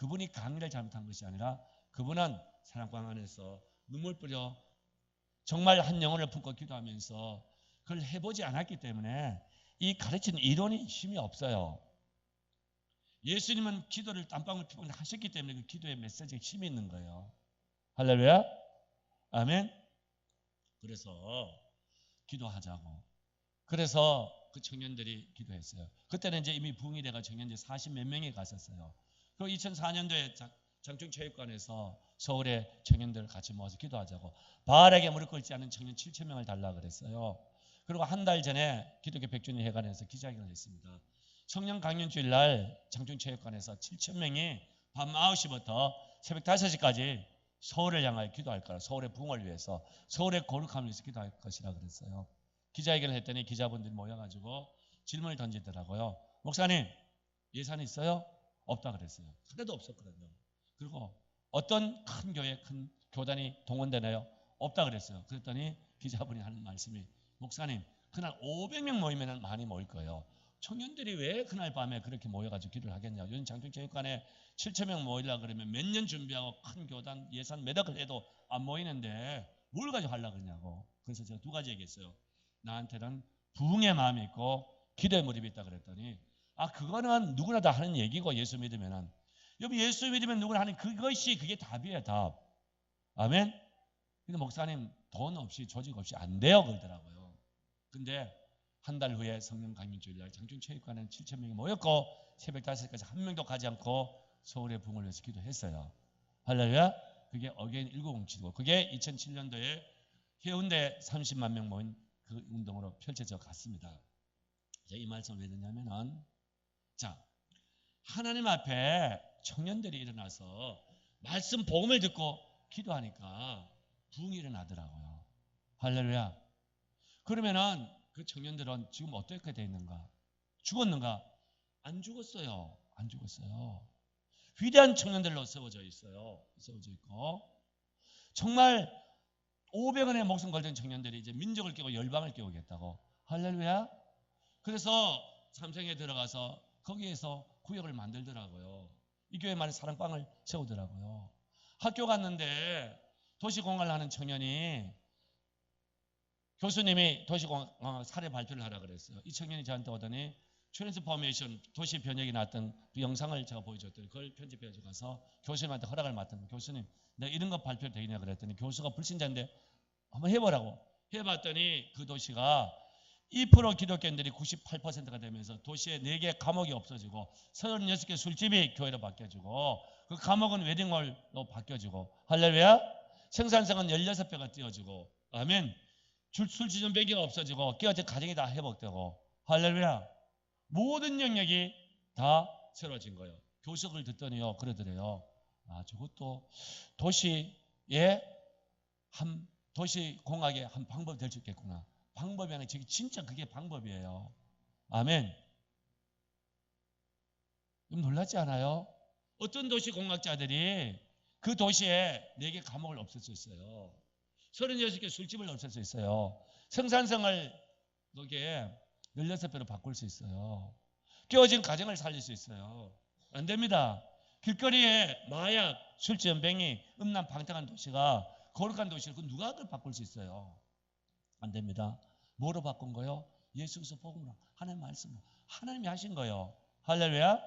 그분이 강의를 잘못한 것이 아니라 그분은 사랑방 안에서 눈물 뿌려 정말 한 영혼을 품고 기도하면서 그걸 해보지 않았기 때문에 이 가르치는 이론이 힘이 없어요. 예수님은 기도를 땀방울 피고 하셨기 때문에 그 기도의 메시지에 힘이 있는 거예요. 할렐루야. 아멘. 그래서 기도하자고. 그래서 그 청년들이 기도했어요. 그때는 이제 이미 부흥이 돼가 청년들 40몇 명이 갔었어요. 그 2004년도에 장충체육관에서 서울의 청년들을 같이 모아서 기도하자고. 바알에게 무릎 꿇지 않은 청년 7,000명을 달라 그랬어요. 그리고 한 달 전에 기독교 100주년 회관에서 기자회견을 했습니다. 청년 강연주일 날 장충체육관에서 7,000명이 밤 9시부터 새벽 5시까지 서울을 향하여 기도할 거라. 서울의 부흥을 위해서, 서울의 거룩함을 위해서 기도할 것이라 그랬어요. 기자회견을 했더니 기자분들이 모여가지고 질문을 던지더라고요. 목사님, 예산 있어요? 없다 그랬어요. 하나도 없었거든요. 그리고 어떤 큰 교회, 큰 교단이 동원되나요? 없다 그랬어요. 그랬더니 기자분이 하는 말씀이, 목사님, 그날 500명 모이면 많이 모일 거예요. 청년들이 왜 그날 밤에 그렇게 모여가지고 기도를 하겠냐. 요즘 장충체육관에 7,000명 모이려고 그러면 몇 년 준비하고 큰 교단 예산 몇 억을 해도 안 모이는데 뭘 가지고 하려고 그러냐고. 그래서 제가 두 가지 얘기했어요. 나한테는 부흥의 마음이 있고 기도의 무릎이 있다 그랬더니, 그거는 누구나 다 하는 얘기고, 예수 믿으면은. 여러분, 예수 믿으면 누구나 하는 그게 답이에요, 답. 아멘. 근데 목사님, 돈 없이 조직 없이 안 돼요 그러더라고요. 근데 한 달 후에 성령 강림주일 날 장충체육관에 7,000명이 모였고 새벽 5시까지 한 명도 가지 않고 서울의 부흥을 위해서 기도했어요. 할렐루야. 그게 어게인 1907이고, 그게 2007년도에 해운대 30만 명 모인 그 운동으로 펼쳐져 갔습니다. 이 말씀을 왜 듣냐면은, 하나님 앞에 청년들이 일어나서 말씀 복음을 듣고 기도하니까 부흥이 일어나더라고요. 할렐루야. 그러면은 그 청년들은 지금 어떻게 돼 있는가? 죽었는가? 안 죽었어요. 안 죽었어요. 위대한 청년들로 세워져 있어요. 세워져 있고, 정말 500원의 목숨 걸던 청년들이 이제 민족을 깨고 열방을 깨우겠다고. 할렐루야. 그래서 삼성에 들어가서 거기에서 구역을 만들더라고요. 이 교회만의 사랑방을 세우더라고요. 학교 갔는데 도시공학을 하는 청년이, 교수님이 도시공학 사례 발표를 하라 그랬어요. 이 청년이 저한테 오더니 트랜스포메이션 도시 변혁이 났던 그 영상을 제가 보여줬더니 그걸 편집해서 가서 교수님한테 허락을 맡은, 교수님, 내가 이런 거 발표 되겠냐 그랬더니, 교수가 불신자인데 한번 해보라고. 해봤더니 그 도시가 2% 기독교인들이 98%가 되면서 도시에 4개 감옥이 없어지고 36개 술집이 교회로 바뀌어지고, 그 감옥은 웨딩홀로 바뀌어지고, 할렐루야. 생산성은 16배가 뛰어지고, 아멘. 술집은 배기가 없어지고 깨어진 가정이 다 회복되고, 할렐루야. 모든 영역이 다 새로워진 거예요. 교석을 듣더니요 그러더래요. 저것도 도시의 도시공학의 한 방법이 될 수 있겠구나. 방법이 아니라 진짜 그게 방법이에요. 아멘. 좀 놀랐지 않아요? 어떤 도시공학자들이 그 도시에 4개 감옥을 없앨 수 있어요. 36개 술집을 없앨 수 있어요. 생산성을 거기에 16배로 바꿀 수 있어요. 깨어진 가정을 살릴 수 있어요. 안 됩니다. 길거리에 마약, 술집, 연병이 음란방탕한 도시가 거룩한 도시를, 그 누가 그걸 바꿀 수 있어요? 안 됩니다. 뭐로 바꾼 거요? 예수께서 복음으로, 하나님 말씀으로, 하나님이 하신 거요. 할렐루야.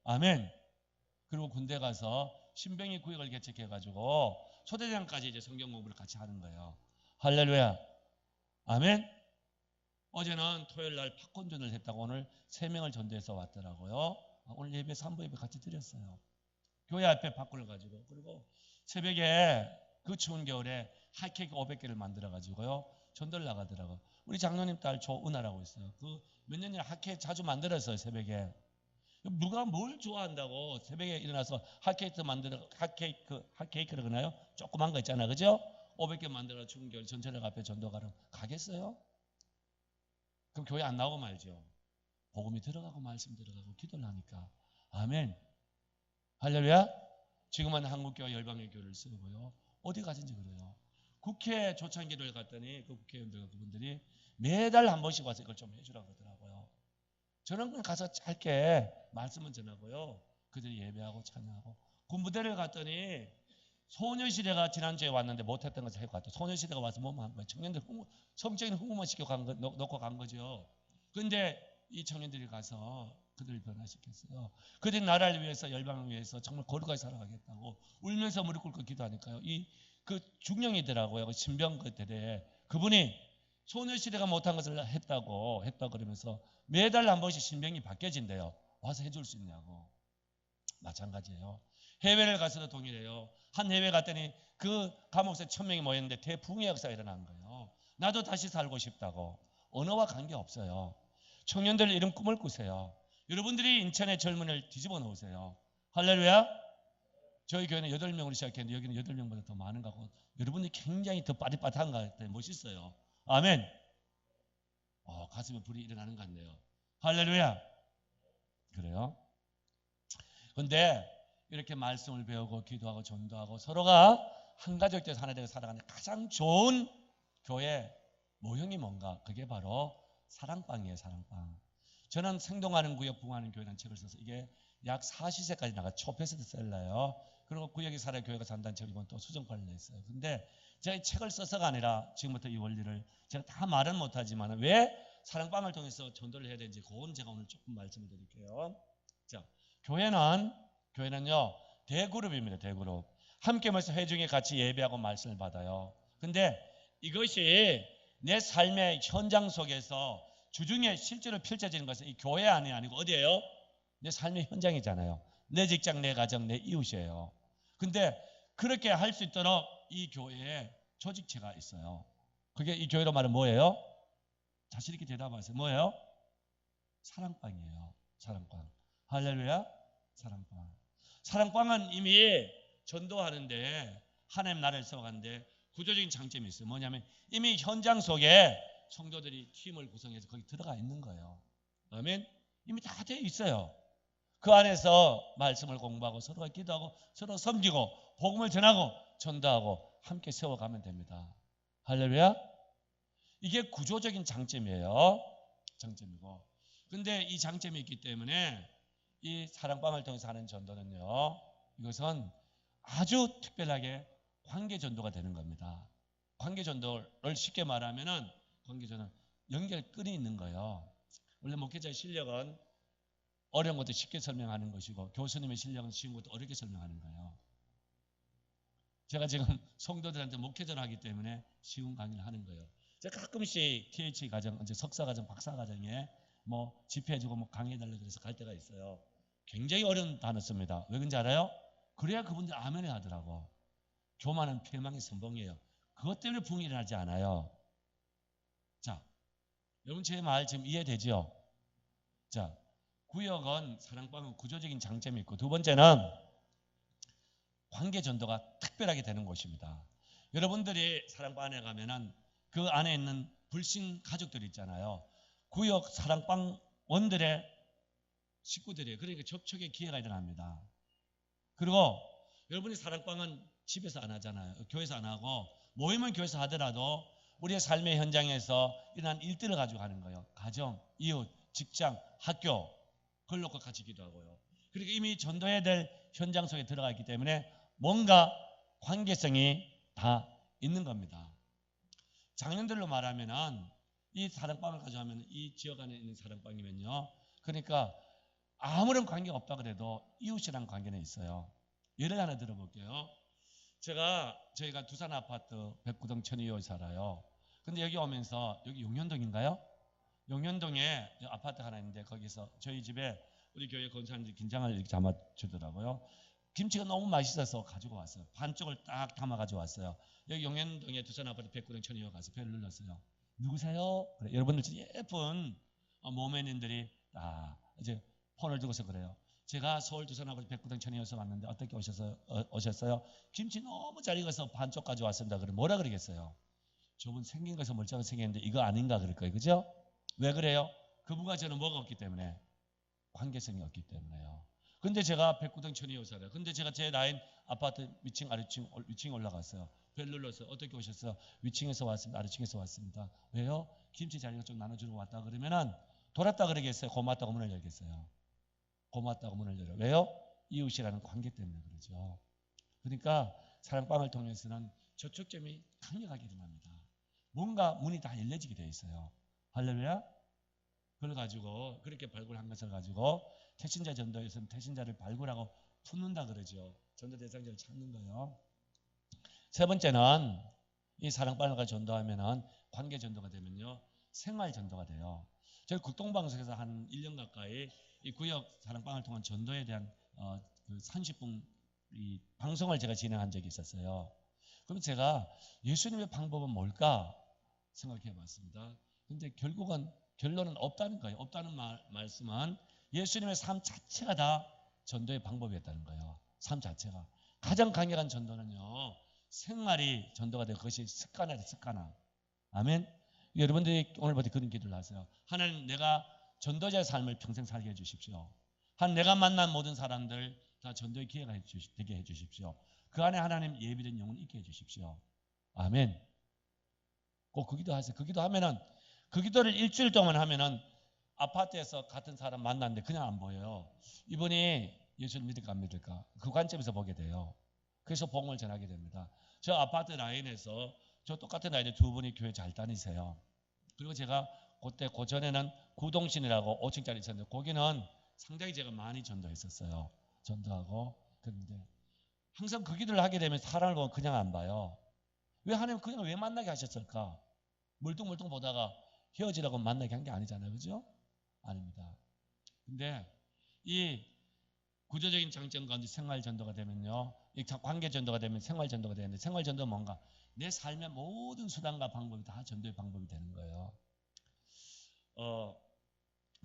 아멘. 그리고 군대 가서 신병이 구역을 개척해가지고 초대장까지 이제 성경 공부를 같이 하는 거예요. 할렐루야. 아멘. 어제는 토요일 날 팝콘전을 했다고 오늘 3명을 전도해서 왔더라고요. 오늘 예배 3부 예배 같이 드렸어요. 교회 앞에 팝콘을 가지고. 그리고 새벽에 그 추운 겨울에 핫케이크 500개를 만들어 가지고요 전도를 나가더라고요. 우리 장로님 딸 조은하라고 있어요. 그 몇 년 전에 핫케이크 자주 만들었어요. 새벽에. 누가 뭘 좋아한다고 새벽에 일어나서 핫케이크를 그러나요? 조그만 거 있잖아, 그죠? 500개 만들어 추운 겨울 전철역 앞에 전도 가면 가겠어요? 그럼 교회 안 나오고 말죠. 복음이 들어가고 말씀 들어가고 기도를 하니까. 아멘. 할렐루야. 지금은 한국교회 열방의 교회를 세우고요. 어디 가든지 그래요. 국회 초창기를 갔더니 그 국회의원들과 그분들이 매달 한 번씩 와서 이걸 좀 해주라고 그러더라고요. 저는 그냥 가서 짧게 말씀은 전하고요. 그들이 예배하고 찬양하고 군부대를 갔더니 소녀시대가 지난주에 왔는데 못했던 것을 해고 갔다. 소녀시대가 와서 뭐만 한 거예요. 청년들 성적인 흥분만 시켜 놓고 간 거죠. 그런데 이 청년들이 가서 그들을 변화시켰어요. 그들이 나라를 위해서 열방을 위해서 정말 거룩하게 살아가겠다고 울면서 무릎 꿇고 기도하니까요. 그 중령이더라고요. 그 신병 그들에 그분이 소녀시대가 못한 것을 했다 그러면서 매달 한 번씩 신병이 바뀌어진대요. 와서 해줄 수 있냐고. 마찬가지예요. 해외를 가서도 동일해요. 한 해외 갔더니 그 감옥에 1000명이 모였는데 대붕의 역사가 일어난 거예요. 나도 다시 살고 싶다고. 언어와 관계없어요. 청년들 이런 꿈을 꾸세요. 여러분들이 인천의 젊은이를 뒤집어 놓으세요. 할렐루야. 저희 교회는 8명으로 시작했는데 여기는 8명보다 더 많은 것 같고 여러분들이 굉장히 더 빠릿빠릿한 것 같아요. 멋있어요. 아멘. 가슴에 불이 일어나는 것 같네요. 할렐루야. 그래요. 그런데 이렇게 말씀을 배우고 기도하고 전도하고 서로가 한 가족 돼서 하나 되고 살아가는 가장 좋은 교회 모형이 뭔가? 그게 바로 사랑방이에요. 사랑방. 저는 생동하는 구역 부흥하는 교회라는 책을 써서 이게 약 40세까지 나가 초베스트셀러예요. 그리고 구역에 살아 교회가 산다는 책을 이번 또 수정판을 냈어요. 근데 제가 이 책을 써서가 아니라 지금부터 이 원리를 제가 다 말은 못하지만 왜 사랑방을 통해서 전도를 해야 되는지 그건 제가 오늘 조금 말씀을 드릴게요. 자, 교회는요 대그룹입니다. 대그룹. 함께 모여서 회중에 같이 예배하고 말씀을 받아요. 근데 이것이 내 삶의 현장 속에서 주중에 실제로 펼쳐지는 것은 이 교회 안이 아니고 어디예요? 내 삶의 현장이잖아요. 내 직장, 내 가정, 내 이웃이에요. 근데 그렇게 할 수 있도록 이 교회에 조직체가 있어요. 그게 이 교회로 말하면 뭐예요? 자신 있게 대답하세요. 뭐예요? 사랑방이에요. 사랑방. 할렐루야. 사랑방. 사랑방은 이미 전도하는데 하나님 나라를 세워가는데 구조적인 장점이 있어요. 뭐냐면 이미 현장 속에 성도들이 팀을 구성해서 거기 들어가 있는 거예요. 아멘. 이미 다 되어 있어요. 그 안에서 말씀을 공부하고 서로가 기도하고 서로 섬기고 복음을 전하고 전도하고 함께 세워가면 됩니다. 할렐루야. 이게 구조적인 장점이에요. 장점이고. 근데 이 장점이 있기 때문에 이 사랑방을 통해서 하는 전도는요. 이것은 아주 특별하게 관계 전도가 되는 겁니다. 관계 전도를 쉽게 말하면은 관계 전도는 연결끈이 있는 거예요. 원래 목회자의 실력은 어려운 것도 쉽게 설명하는 것이고 교수님의 실력은 쉬운 것도 어렵게 설명하는 거예요. 제가 지금 성도들한테 목회자를 하기 때문에 쉬운 강의를 하는 거예요. 제가 가끔씩 TH 과정, 이제 석사 과정, 박사 과정에 뭐 집회해주고 뭐 강의해달라고 그래서 갈 때가 있어요. 굉장히 어려운 단어 씁니다. 왜 그런지 알아요? 그래야 그분들 아멘을 하더라고. 교만은 패망의 선봉이에요. 그것 때문에 부흥이 일어나지 않아요. 자, 여러분 제 말 지금 이해되죠? 자, 구역은 사랑방은 구조적인 장점이 있고 두 번째는 관계 전도가 특별하게 되는 곳입니다. 여러분들이 사랑방 안에 가면은 그 안에 있는 불신 가족들 있잖아요. 구역 사랑방 원들의 식구들이에요. 그러니까 접촉의 기회가 일어납니다. 그리고 여러분이 사랑방은 집에서 안 하잖아요. 교회에서 안 하고 모임은 교회에서 하더라도 우리의 삶의 현장에서 일어난 일들을 가지고 하는 거예요. 가정, 이웃, 직장, 학교 그걸 놓고 같이 기도하고요. 그러니까 이미 전도해야 될 현장 속에 들어가 있기 때문에 뭔가 관계성이 다 있는 겁니다. 작년들로 말하면은 이 사랑방을 가져가면 이 지역 안에 있는 사랑방이면요. 그러니까 아무런 관계가 없다 그래도 이웃이랑 관계는 있어요. 예를 하나 들어볼게요. 저희가 두산 아파트 백구동 천이호에 살아요. 근데 여기 오면서 여기 용현동인가요? 용현동에 아파트가 하나 있는데 거기서 저희 집에 우리 교회 권사님들이 김장을 이렇게 담아주더라고요. 김치가 너무 맛있어서 가지고 왔어요. 반쪽을 딱 담아 가지고 왔어요. 여기 용현동에 두산 아파트 백구동 천이호 가서 배를 눌렀어요. 누구세요? 그래, 여러분들 예쁜 모매님들이 이제 폰을 들고서 그래요. 제가 서울 두산 아파트 백구동 천이호에서 왔는데 어떻게 오셨어요? 김치 너무 잘 익어서 반쪽 가져왔습니다. 그래 뭐라 그러겠어요? 저분 생긴 것은 멀쩡하게 생겼는데 이거 아닌가 그럴 거예요. 그죠? 왜 그래요? 그분과 저는 뭐가 없기 때문에? 관계성이 없기 때문에요. 근데 제가 백구동 천이호 살아요. 근데 제가 제 나인 아파트 위층 위층 올라갔어요. 벨 눌러서 어떻게 오셨어요? 위층에서 왔습니다. 아래층에서 왔습니다. 왜요? 김치 잘 익어 좀 나눠주러 왔다 그러면은 돌았다 그러겠어요? 고맙다고 문을 열겠어요? 고맙다고 문을 열어요. 왜요? 이웃이라는 관계 때문에 그러죠. 그러니까 사랑방을 통해서는 저촉점이 강력하게 일어납니다. 뭔가 문이 다 열려지게 되어 있어요. 할렐루야. 그걸 가지고 그렇게 발굴한 것을 가지고 태신자 전도에서는 태신자를 발굴하고 품는다 그러죠. 전도 대상자를 찾는 거예요. 세 번째는 이 사랑방을 전도하면은 관계 전도가 되면요 생활 전도가 돼요. 저희 국동방송에서 한 1년 가까이 이 구역 사랑방을 통한 전도에 대한 그 30분 이 방송을 제가 진행한 적이 있었어요. 그럼 제가 예수님의 방법은 뭘까 생각해 봤습니다. 근데 결론은 없다는 거예요. 없다는 말씀은 예수님의 삶 자체가 다 전도의 방법이었다는 거예요. 삶 자체가. 가장 강력한 전도는요. 생활이 전도가 되고 그것이 습관화돼 습관화. 아멘. 여러분들이 오늘부터 그런 기도를 하세요. 하나님 내가 전도자의 삶을 평생 살게 해주십시오. 내가 만난 모든 사람들 다 전도의 기회가 되게 해주십시오. 그 안에 하나님 예비된 영혼을 있게 해주십시오. 아멘. 꼭 그 기도 하세요. 그 기도 하면은 그 기도를 일주일 동안 하면은 아파트에서 같은 사람 만났는데 그냥 안 보여요. 이분이 예수를 믿을까 안 믿을까 그 관점에서 보게 돼요. 그래서 복음을 전하게 됩니다. 저 아파트 라인에서 저 똑같은 라인에 두 분이 교회 잘 다니세요. 그리고 제가 그때 고전에는 구동신이라고 5층짜리 있었는데 거기는 상당히 제가 많이 전도했었어요. 전도하고 그런데 항상 그 기도를 하게 되면 사람을 보면 그냥 안 봐요. 왜 하나님 그냥 왜 만나게 하셨을까? 멀뚱멀뚱 보다가 헤어지라고 만나게 한 게 아니잖아요. 그죠? 아닙니다. 근데 이 구조적인 장점 가운데 생활 전도가 되면요. 이 관계 전도가 되면 생활 전도가 되는데 생활 전도는 뭔가 내 삶의 모든 수단과 방법이 다 전도의 방법이 되는 거예요.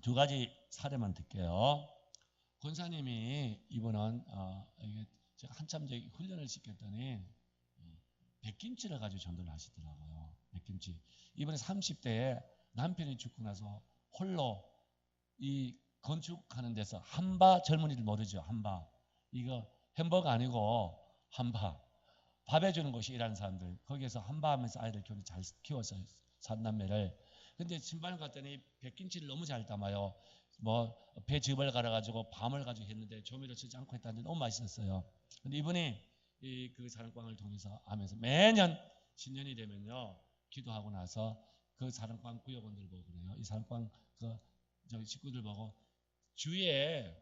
두 가지 사례만 듣게요. 권사님이 이분은 이게 제가 한참 훈련을 시켰더니 백김치를 가지고 전도를 하시더라고요. 백김치. 이번에 30대에 남편이 죽고 나서 홀로 이 건축하는 데서 한바 젊은이들 모르죠. 한바. 이거 햄버거 아니고 한바. 밥 해주는 곳이 일하는 사람들. 거기에서 한바 하면서 아이들 잘 키워서 산남매를. 근데 신발 갔더니 백김치를 너무 잘 담아요. 뭐 배즙을 갈아가지고 밤을 가지고 했는데 조미료 쓰지 않고 했다는데 너무 맛있었어요. 근데 이분이 그 사랑방을 통해서 하면서 매년 신년이 되면요 기도하고 나서 그 사랑방 구역원들 보고 그래요. 이 사랑방 저기 식구들 보고 주위에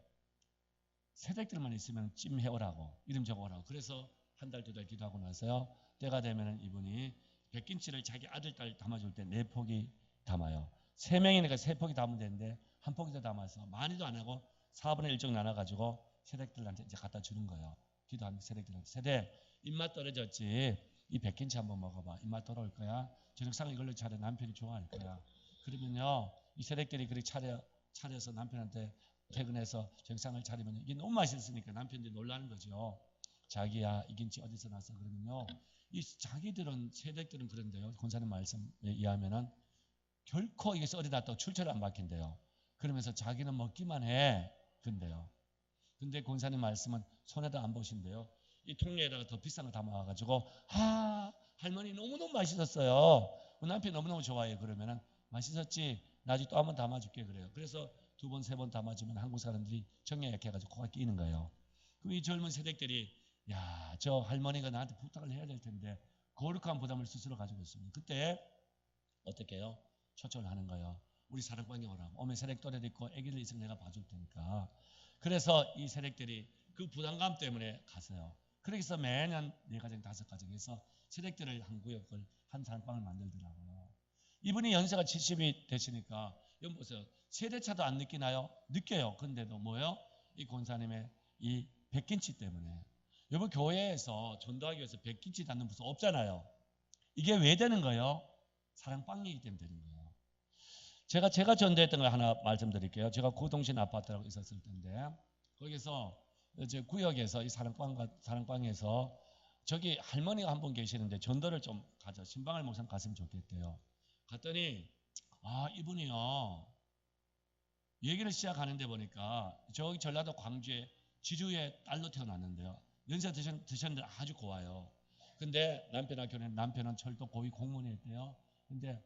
새댁들만 있으면 찜 해오라고 이름 적어오라고. 그래서 한 달 두 달 기도하고 나서요 때가 되면은 이분이 백김치를 자기 아들 딸 담아줄 때 4포기 담아요. 3명이니까 3포기 담으면 되는데 한 포기 더 담아서 많이도 안 하고 4분의 1 정도 나눠가지고 새댁들한테 이제 갖다 주는 거예요. 기도하는 새댁들한테. 새댁 입맛 떨어졌지 이 백김치 한번 먹어봐. 입맛 돌아올 거야. 저녁상을 이걸로 차려. 남편이 좋아할 거야. 그러면요 이 새댁들이 그렇게 차려서 남편한테 퇴근해서 저녁상을 차리면 이게 너무 맛있으니까 남편들이 놀라는 거죠. 자기야 이 김치 어디서 났어? 그러면요 이 자기들은 새댁들은 그런데요 권사님 말씀에 의하면은 결코 이게 썰이 났다고 출처를 안 밝힌대요. 그러면서 자기는 먹기만 해. 근데요. 근데 권사님 말씀은 손에도 안 보신대요. 이 통에다가 더 비싼 거 담아가지고 할머니 너무너무 맛있었어요. 남편이 너무너무 좋아해요. 그러면은 맛있었지? 나중에 또 한 번 담아줄게 그래요. 그래서 2번, 3번 담아주면 한국 사람들이 정에 약해가지고 코가 끼는 거예요. 그럼 이 젊은 세대들이 야, 저 할머니가 나한테 부탁을 해야 될 텐데 거룩한 부담을 스스로 가지고 있습니다. 그때 어떻게 해요? 초청을 하는 거예요. 우리 사랑방에 오라고. 오면 세댁 또래도 있고 애기들 있으면 내가 봐줄 테니까. 그래서 이 세댁들이 그 부담감 때문에 갔어요. 그래서 매년 4가정, 5가정에서 세댁들을 한 구역을 한 사랑방을 만들더라고요. 이분이 연세가 70이 되시니까 여기 보세요. 세대차도 안 느끼나요? 느껴요. 그런데도 뭐요? 이 권사님의 이 백김치 때문에. 여러분 교회에서 전도하기 위해서 백김치 담는 부서 없잖아요. 이게 왜 되는 거예요? 사랑방이기 때문에 되는 거예요. 제가 전도했던 걸 하나 말씀드릴게요. 제가 구동신 아파트라고 있었을 텐데 거기서 이제 구역에서 이 사랑방에서 저기 할머니가 한 분 계시는데 전도를 좀 가져 신방을 목사 갔으면 좋겠대요. 갔더니 이분이요 얘기를 시작하는데 보니까 저기 전라도 광주에 지주의 딸로 태어났는데요. 연세 드셨는데 아주 고와요. 근데 남편은 철도 고위 공무원이었대요. 근데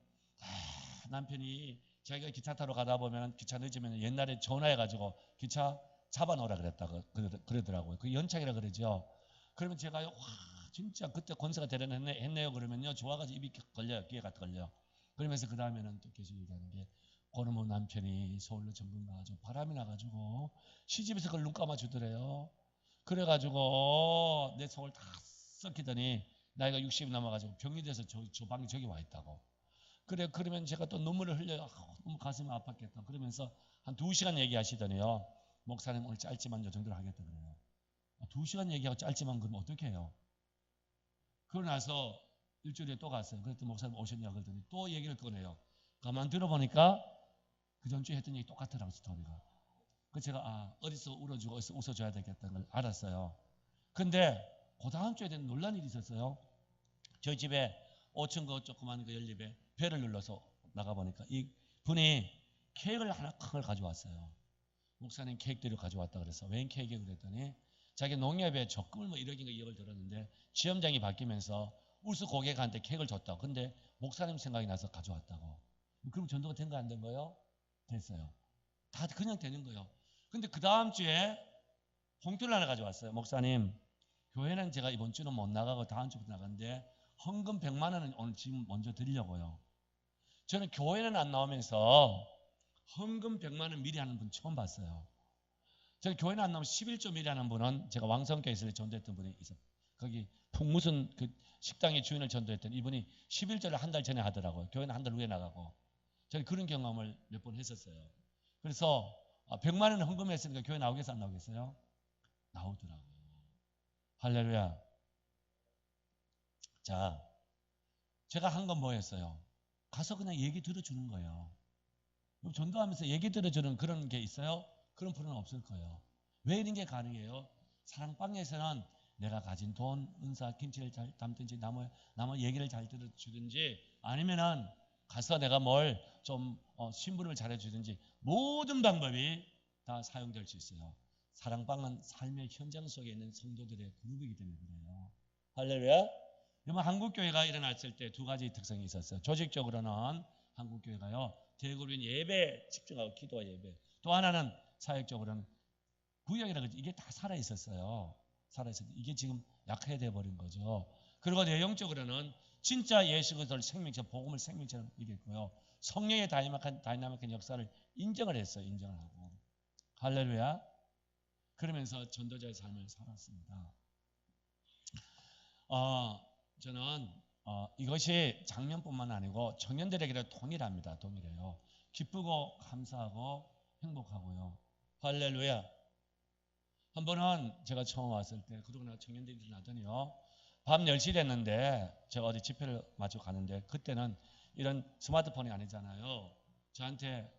남편이 자기가 기차 타러 가다 보면 기차 늦으면 옛날에 전화해가지고 기차 잡아놓으라 그랬다고 그러더라고요. 그 연착이라 그러죠. 그러면 제가 와 진짜 그때 권세가 대단했네요. 그러면요 좋아가지고 입이 걸려요. 귀에 갖다 걸려요. 그러면서 그 다음에는 또 계속 얘기하는 게 고놈의 남편이 서울로 전분 가가지고 바람이 나가지고 시집에서 그걸 눈 감아주더래요. 그래가지고 내 속을 다 썩히더니 나이가 60이 넘어가지고 병이 돼서 저 방이 저기 와 있다고. 그래 그러면 제가 또 눈물을 흘려요. 너무 가슴이 아팠겠다. 그러면서 한 2시간 얘기하시더니요. 목사님 오늘 짧지만 요 정도로 하겠다 그래요. 2시간 얘기하고 짧지만 그러면 어떻게 해요? 그러고 나서 일주일에 또 갔어요. 그랬더니 목사님 오셨냐고 그랬더니 또 얘기를 꺼내요. 가만 들어보니까 그 전주에 했던 얘기 똑같더라고 스토리가. 그 제가 어디서 울어주고 어디서 웃어줘야 되겠다는 걸 알았어요. 근데 그 다음 주에 된 놀란 일이 있었어요. 저희 집에 5층 그 조그만 그 연립에 벨을 눌러서 나가보니까 이 분이 케이크를 하나 큰 걸 가져왔어요. 목사님 케이크들을 가져왔다 그래서 웬 케이크 그랬더니 자기 농협에 적금을 뭐 1억인가 2억을 들었는데 지점장이 바뀌면서 울수 고객한테 케이크를 줬다고. 근데 목사님 생각이 나서 가져왔다고. 그럼 전도가 된 거 안 된 거예요? 됐어요. 다 그냥 되는 거예요. 근데 그 다음 주에 봉투를 하나 가져왔어요. 목사님 교회는 제가 이번 주는 못 나가고 다음 주부터 나가는데 헌금 100만 원은 오늘 지금 먼저 드리려고요. 저는 교회는 안 나오면서 헌금 100만 원 미리 하는 분 처음 봤어요. 제가 교회는 안 나오면 11조 미리 하는 분은 제가 왕성교회 있을 때 전도했던 분이 있어요. 거기 풍무슨 그 식당의 주인을 전도했던 이분이 11조를 한 달 전에 하더라고요. 교회는 한 달 후에 나가고. 저는 그런 경험을 몇 번 했었어요. 그래서 100만 원 헌금했으니까 교회 나오겠어요? 안 나오겠어요? 나오더라고요. 할렐루야. 자, 제가 한 건 뭐였어요? 가서 그냥 얘기 들어주는 거예요. 전도하면서 얘기 들어주는 그런 게 있어요? 그런 프로는 없을 거예요. 왜 이런 게 가능해요? 사랑방에서는 내가 가진 돈, 은사, 김치를 잘 담든지 남의 얘기를 잘 들어주든지 아니면은 가서 내가 뭘 좀 심부름을 잘해주든지 모든 방법이 다 사용될 수 있어요. 사랑방은 삶의 현장 속에 있는 성도들의 그룹이기 때문에 그래요. 할렐루야. 여러분 한국교회가 일어났을 때 두 가지 특성이 있었어요. 조직적으로는 한국교회가요. 대그룹인 예배 집중하고 기도와 예배. 또 하나는 사역적으로는 구역이라고 이게 다 살아있었어요. 살아있었는데 이게 지금 약해져 버린 거죠. 그리고 내용적으로는 진짜 예수 그리스도를 생명체 복음을 생명처럼 이겼고요. 성령의 다이나믹한 역사를 인정을 했어요. 인정을 하고. 할렐루야. 그러면서 전도자의 삶을 살았습니다. 저는 이것이 장년뿐만 아니고 청년들에게도 동일합니다. 동일해요. 기쁘고 감사하고 행복하고요. 할렐루야. 한 번은 제가 처음 왔을 때 그동안 청년들이 일어나더니요. 밤 10시 됐는데 제가 어디 집회를 마치고 가는데 그때는 이런 스마트폰이 아니잖아요. 저한테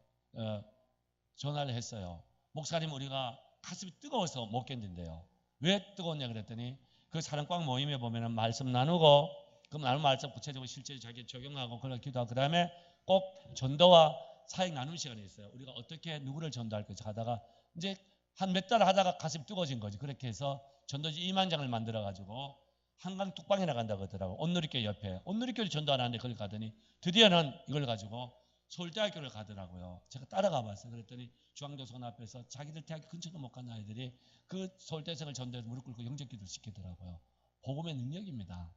전화를 했어요. 목사님 우리가 가슴이 뜨거워서 못 견딘대요. 왜 뜨거웠냐 그랬더니 그 사랑방 모임에 보면은 말씀 나누고 그 나눈 말씀 구체적으로 실제 자기 적용하고 그걸 기도하고 그 다음에 꼭 전도와 사역 나누는 시간이 있어요. 우리가 어떻게 누구를 전도할 것인지 하다가 이제 한 몇 달 하다가 가슴이 뜨거워진 거지. 그렇게 해서 전도지 2만 장을 만들어 가지고 한강 뚝방에 나간다고 하더라고. 온누리교회 옆에. 온누리교회 전도 안 하는데 거기 가더니 드디어는 이걸 가지고 서울대학교를 가더라고요. 제가 따라가 봤어요. 그랬더니 중앙도서관 앞에서 자기들 대학교 근처도 못 간 아이들이 그 서울대생을 전도해서 무릎 꿇고 영접기도를 시키더라고요. 복음의 능력입니다.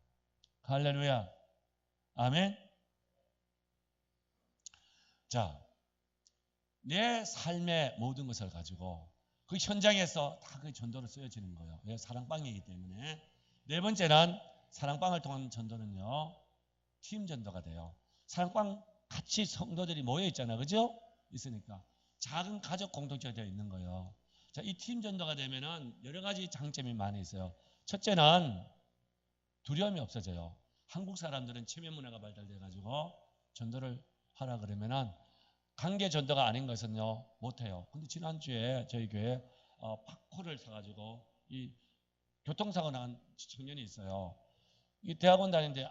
할렐루야. 아멘. 자, 내 삶의 모든 것을 가지고 그 현장에서 다 그 전도로 쓰여지는 거예요. 왜? 사랑방이기 때문에. 네 번째는 사랑방을 통한 전도는요. 팀 전도가 돼요. 사랑방 같이 성도들이 모여 있잖아요. 그죠? 있으니까 작은 가족 공동체가 되어 있는 거예요. 자, 이 팀 전도가 되면은 여러 가지 장점이 많이 있어요. 첫째는 두려움이 없어져요. 한국 사람들은 체면 문화가 발달돼 가지고 전도를 하라 그러면은 관계 전도가 아닌 것은요 못해요. 근데 지난주에 저희 교회 팝콘을 사가지고 이 교통사고 난 청년이 있어요. 이 대학원 다니는데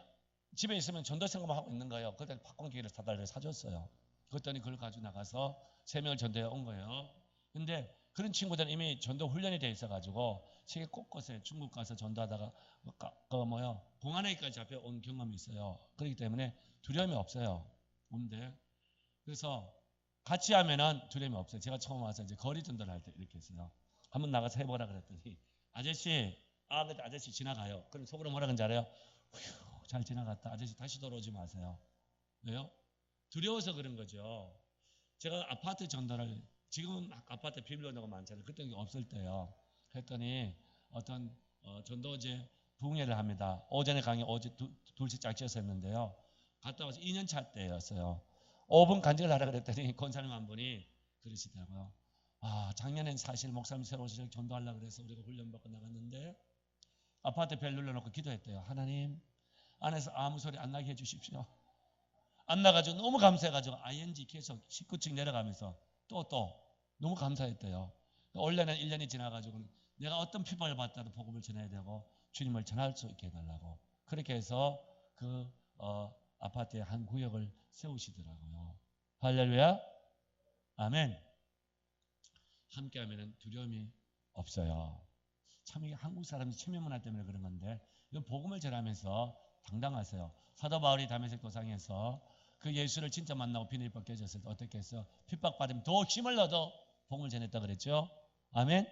집에 있으면 전도 생각만 하고 있는 거예요. 그때 팝콘 기계를 사달라고 사줬어요. 그랬더니 그걸 가지고 나가서 3명을 전도해 온 거예요. 근데 그런 친구들은 이미 전도 훈련이 돼 있어가지고 세계 곳곳에 중국 가서 전도하다가 공안에까지 잡혀온 경험이 있어요. 그렇기 때문에 두려움이 없어요. 근데 그래서 같이 하면은 두려움이 없어요. 제가 처음 와서 이제 거리 전도를 할 때 이렇게 했어요. 한번 나가서 해보라 그랬더니 아저씨, 근데 아저씨 지나가요. 그럼 속으로 뭐라 그런지 알아요? 휴, 잘 지나갔다. 아저씨 다시 돌아오지 마세요. 왜요? 두려워서 그런 거죠. 제가 아파트 전도를, 지금은 아파트 비밀번호가 많잖아요. 그때 없을 때요. 했더니 어떤 전도제 부흥회를 합니다. 오전에 강의 어제 둘씩 짝지어서 했는데요. 갔다 와서 2년차 때였어요. 5분 간증을 하라 그랬더니 권사님 한 분이 그러시더라고요. 작년엔 사실 목사님 새로 오셔서 전도하려고 그래서 우리가 훈련받고 나갔는데 아파트 벨 눌러놓고 기도했대요. 하나님, 안에서 아무 소리 안 나게 해주십시오. 안 나가지고 너무 감사해가지고 ING 계속 19층 내려가면서 또 너무 감사했대요. 원래는 1년이 지나가지고 내가 어떤 피박을 받다도 복음을 전해야 되고 주님을 전할 수 있게 해달라고 그렇게 해서 그 아파트의 한 구역을 세우시더라고요. 할렐루야, 아멘. 함께하면 두려움이 없어요. 참 이게 한국 사람이 체면 문화 때문에 그런 건데 이건 복음을 전하면서 당당하세요. 사도 바울이 다메섹 도상에서 그 예수를 진짜 만나고 비닐벌 깨졌을 때 어떻게 했어요? 핍박받으면 더 힘을 얻어 복음을 전했다 그랬죠. 아멘.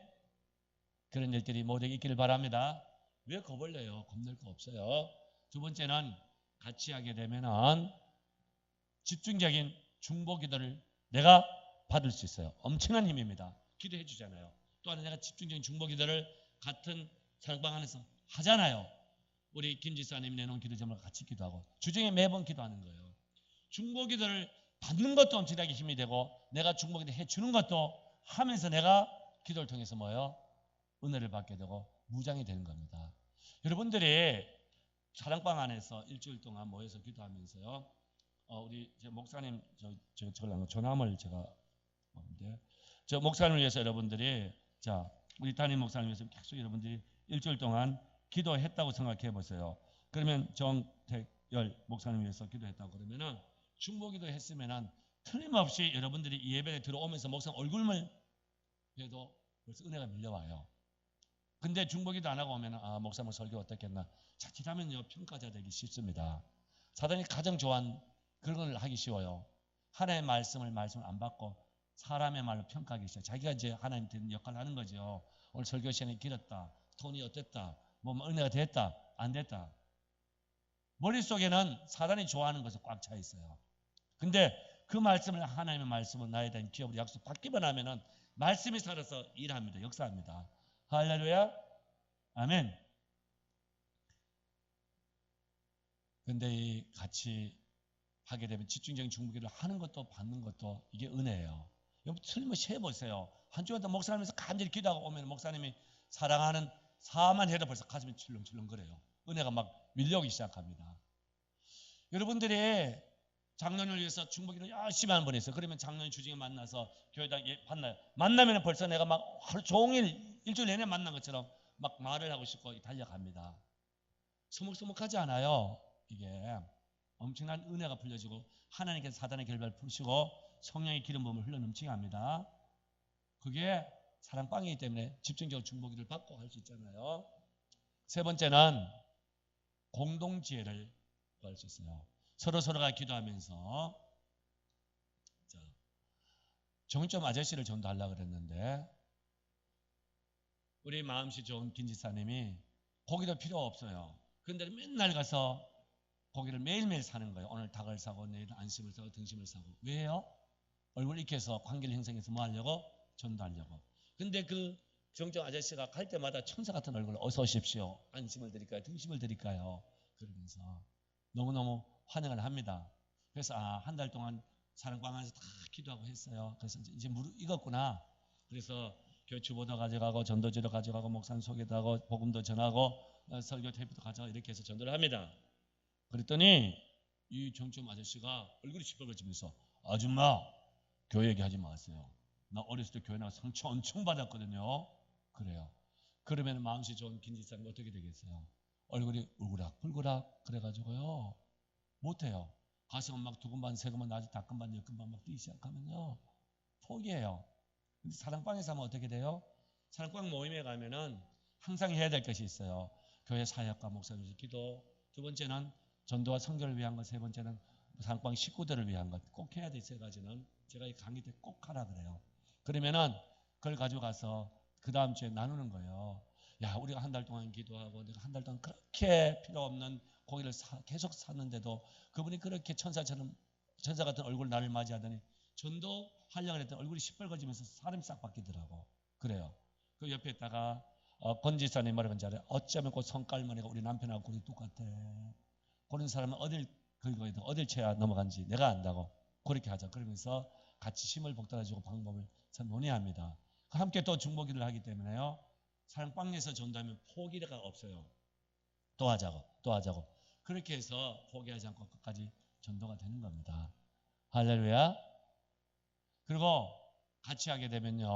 그런 일들이 모두 있기를 바랍니다. 왜 겁을 내요? 겁낼 거 없어요. 두 번째는 같이 하게 되면은 집중적인 중보 기도를 내가 받을 수 있어요. 엄청난 힘입니다. 기도해 주잖아요. 또 하나 내가 집중적인 중보 기도를 같은 사랑방 안에서 하잖아요. 우리 김 지사님 내놓은 기도 제목을 같이 기도하고 주중에 매번 기도하는 거예요. 중보 기도를 받는 것도 엄청나게 힘이 되고 내가 중보 기도 해주는 것도 하면서 내가 기도를 통해서 뭐예요? 은혜를 받게 되고 무장이 되는 겁니다. 여러분들이 사랑방 안에서 일주일 동안 모여서 기도하면서요. 우리 목사님 전함을 제가 보는데 저 목사님을 위해서 여러분들이 우리 담임 목사님을 위해서 계속 여러분들이 일주일 동안 기도했다고 생각해 보세요. 그러면 정택열 목사님을 위해서 기도했다고 그러면은 중보기도 했으면은 틀림없이 여러분들이 이 예배에 들어오면서 목사님 얼굴만 해도 벌써 은혜가 밀려와요. 근데 중보기도 안 하고 오면은 목사님 설교 어떻겠나 자칫하면요 평가자 되기 쉽습니다. 사단이 가장 좋아하는 그런 걸 하기 쉬워요. 하나님의 말씀을 안 받고 사람의 말로 평가하기 시작. 자기가 이제 하나님 되는 역할을 하는 거죠. 오늘 설교 시간이 길었다. 톤이 어땠다. 뭐 은혜가 됐다. 안 됐다. 머릿속에는 사단이 좋아하는 것이 꽉 차 있어요. 근데 그 말씀을 하나님의 말씀은 나에 대한 기업으로 약속 받기만 하면은 말씀이 살아서 일합니다. 역사합니다. 할렐루야. 아멘. 근데 이 같이 하게 되면 집중적인 중보기를 하는 것도 받는 것도 이게 은혜예요. 여러분 틀림없이 해보세요. 한 주간 목사님에서 간절히 기도하고 오면 목사님이 사랑하는 사만 해도 벌써 가슴이 출렁출렁 거려요. 은혜가 막 밀려오기 시작합니다. 여러분들이 장로를 위해서 중보기를 열심히 하는 분이 있어요. 그러면 장로님 주중에 만나서 교회당 만나요. 만나면 벌써 내가 막 하루 종일 일주일 내내 만난 것처럼 막 말을 하고 싶고 달려갑니다. 서먹서먹하지 않아요. 이게 엄청난 은혜가 풀려지고 하나님께서 사단의 결박을 푸시고 성령의 기름 부음을 흘러 넘치게 합니다. 그게 사랑방이기 때문에 집중적으로 중보기를 받고 할 수 있잖아요. 세 번째는 공동지혜를 구할 수 있어요. 서로가 기도하면서 정점 아저씨를 전도하려고 그랬는데 우리 마음씨 좋은 김 지사님이 고기도 필요 없어요. 그런데 맨날 가서 고기를 매일매일 사는 거예요. 오늘 닭을 사고 내일 안심을 사고 등심을 사고. 왜요? 얼굴 익혀서 관계를 형성해서 뭐 하려고? 전도하려고. 근데 그 정정 아저씨가 갈 때마다 천사 같은 얼굴로 어서 오십시오. 안심을 드릴까요? 등심을 드릴까요? 그러면서 너무너무 환영을 합니다. 그래서 한 달 동안 사랑방 안에서 다 기도하고 했어요. 그래서 이제 무릎 익었구나. 그래서 교회 주보도 가져가고 전도지도 가져가고 목사님 소개도 하고 복음도 전하고 설교 테이프도 가져가고 이렇게 해서 전도를 합니다. 그랬더니 이 정점 아저씨가 얼굴이 시뻘거지면서 아줌마 교회 얘기하지 마세요. 나 어렸을 때 교회 나가 상처 엄청 받았거든요. 그래요. 그러면 마음씨 좋은 김 지사님 어떻게 되겠어요? 얼굴이 울그락불그락 그래가지고요. 못해요. 가슴은 막 두근반 세근반 나지 닭근반 여근반 막 뛰기 시작하면요. 포기해요. 근데 사랑방에서 하면 어떻게 돼요? 사랑방 모임에 가면은 항상 해야 될 것이 있어요. 교회 사역과 목사님 기도. 두 번째는 전도와 선교를 위한 것. 세 번째는 사랑방 식구들을 위한 것. 꼭 해야 돼. 세 가지는 제가 이 강의 때 꼭 하라 그래요. 그러면은 그걸 가져가서 그 다음 주에 나누는 거예요. 야, 우리가 한 달 동안 기도하고 내가 한 달 동안 그렇게 필요 없는 고기를 계속 샀는데도 그분이 그렇게 천사처럼 천사 같은 얼굴 나를 맞이하더니 전도 하려고 했더니 얼굴이 시뻘거지면서 사람이 싹 바뀌더라고. 그래요. 그 옆에 있다가 권지사님 뭐라고 하는지 알아요? 어쩌면 그 성깔머리가 우리 남편하고 꼴이 똑같아. 그런 사람은 어딜 쳐야 넘어간지 내가 안다고. 그렇게 하자. 그러면서 같이 힘을 복돋아주고 방법을 논의합니다. 함께 또 중보기를 하기 때문에요. 사랑방에서 전도하면 포기가 없어요. 또 하자고. 그렇게 해서 포기하지 않고 끝까지 전도가 되는 겁니다. 할렐루야. 그리고 같이 하게 되면요.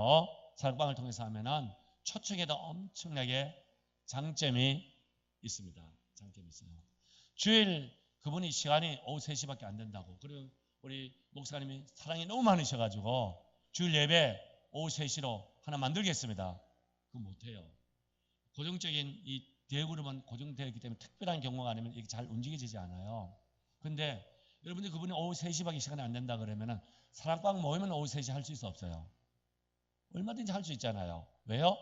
사랑방을 통해서 하면은 초청에도 엄청나게 장점이 있습니다. 장점이 있어요. 주일 그분이 시간이 오후 3시밖에 안 된다고. 그리고 우리 목사님이 사랑이 너무 많으셔가지고 주일 예배 오후 3시로 하나 만들겠습니다. 그거 못해요. 고정적인 이 대그룹은 고정되어 있기 때문에 특별한 경우가 아니면 이게 잘 움직여지지 않아요. 근데 여러분들 그분이 오후 3시밖에 시간이 안 된다 그러면은 사랑방 모이면 오후 3시 할 수 있어 없어요? 얼마든지 할 수 있잖아요. 왜요?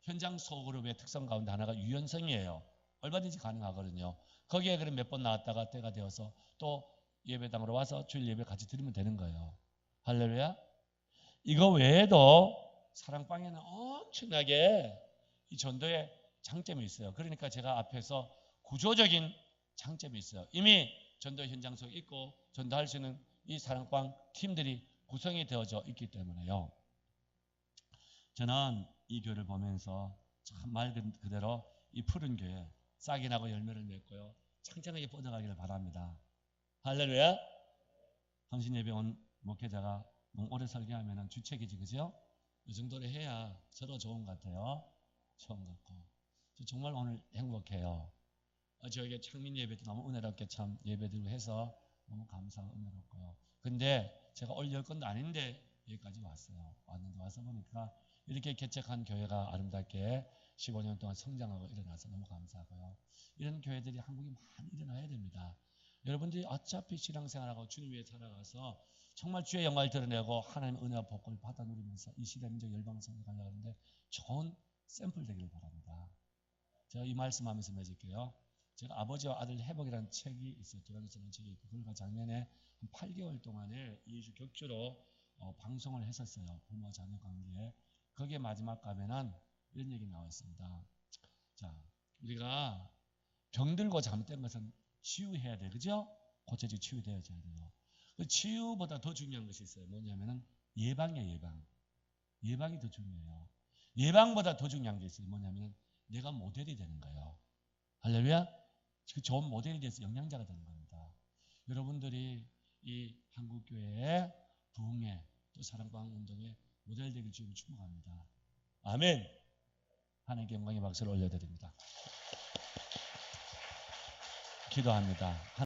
현장 소그룹의 특성 가운데 하나가 유연성이에요. 얼마든지 가능하거든요. 거기에 그럼 몇 번 나왔다가 때가 되어서 또 예배당으로 와서 주일 예배 같이 드리면 되는 거예요. 할렐루야. 이거 외에도 사랑방에는 엄청나게 이 전도에 장점이 있어요. 그러니까 제가 앞에서 구조적인 장점이 있어요. 이미 전도 현장 속에 있고 전도할 수 있는 이 사랑방 팀들이 구성이 되어져 있기 때문에요. 저는 이 교회를 보면서 참 말 그대로 이 푸른 교회 싹이 나고 열매를 맺고요. 창창하게 뻗어가기를 바랍니다. 할렐루야. 당신 예배 온 목회자가 너무 오래 설교하면 주책이지, 그죠? 이 정도로 해야 서로 좋은 것 같아요. 처음 같고. 정말 오늘 행복해요. 저에게 창민 예배 때 너무 은혜롭게 참 예배드리고 해서 너무 감사하고 은혜롭고요. 근데 제가 올 10건도 아닌데 여기까지 왔어요. 왔는데 와서 보니까 이렇게 개척한 교회가 아름답게 15년 동안 성장하고 일어나서 너무 감사하고요. 이런 교회들이 한국에 많이 일어나야 됩니다. 여러분들이 어차피 신앙생활하고 주님 위해 살아가서 정말 주의 영광을 드러내고 하나님의 은혜와 복을 받아 누리면서 이 시대 민족 열방성에 가려고 하는데 좋은 샘플 되기를 바랍니다. 제가 이 말씀하면서 맺을게요. 제가 아버지와 아들 회복이라는 책이 있어요. 도라지라는 책이 있고 그걸 작년에 한 8개월 동안에 2주 격주로 방송을 했었어요. 부모 자녀 관계에. 거기에 마지막 가면은 이런 얘기 나와 있습니다. 자, 우리가 병들고 잘못된 것은 치유해야 돼. 그죠? 고쳐지고 치유되어야 돼요. 그 치유보다 더 중요한 것이 있어요. 뭐냐면은 예방이에요, 예방. 예방이 더 중요해요. 예방보다 더 중요한 게 있어요. 뭐냐면은 내가 모델이 되는 거예요. 할렐루야? 그 좋은 모델이 돼서 영양자가 되는 겁니다. 여러분들이 이 한국교회의 부흥회 또 사랑방 운동에 모델 되길 주님 축복합니다. 아멘. 하나님께 영광의 박수를 올려드립니다. 기도합니다.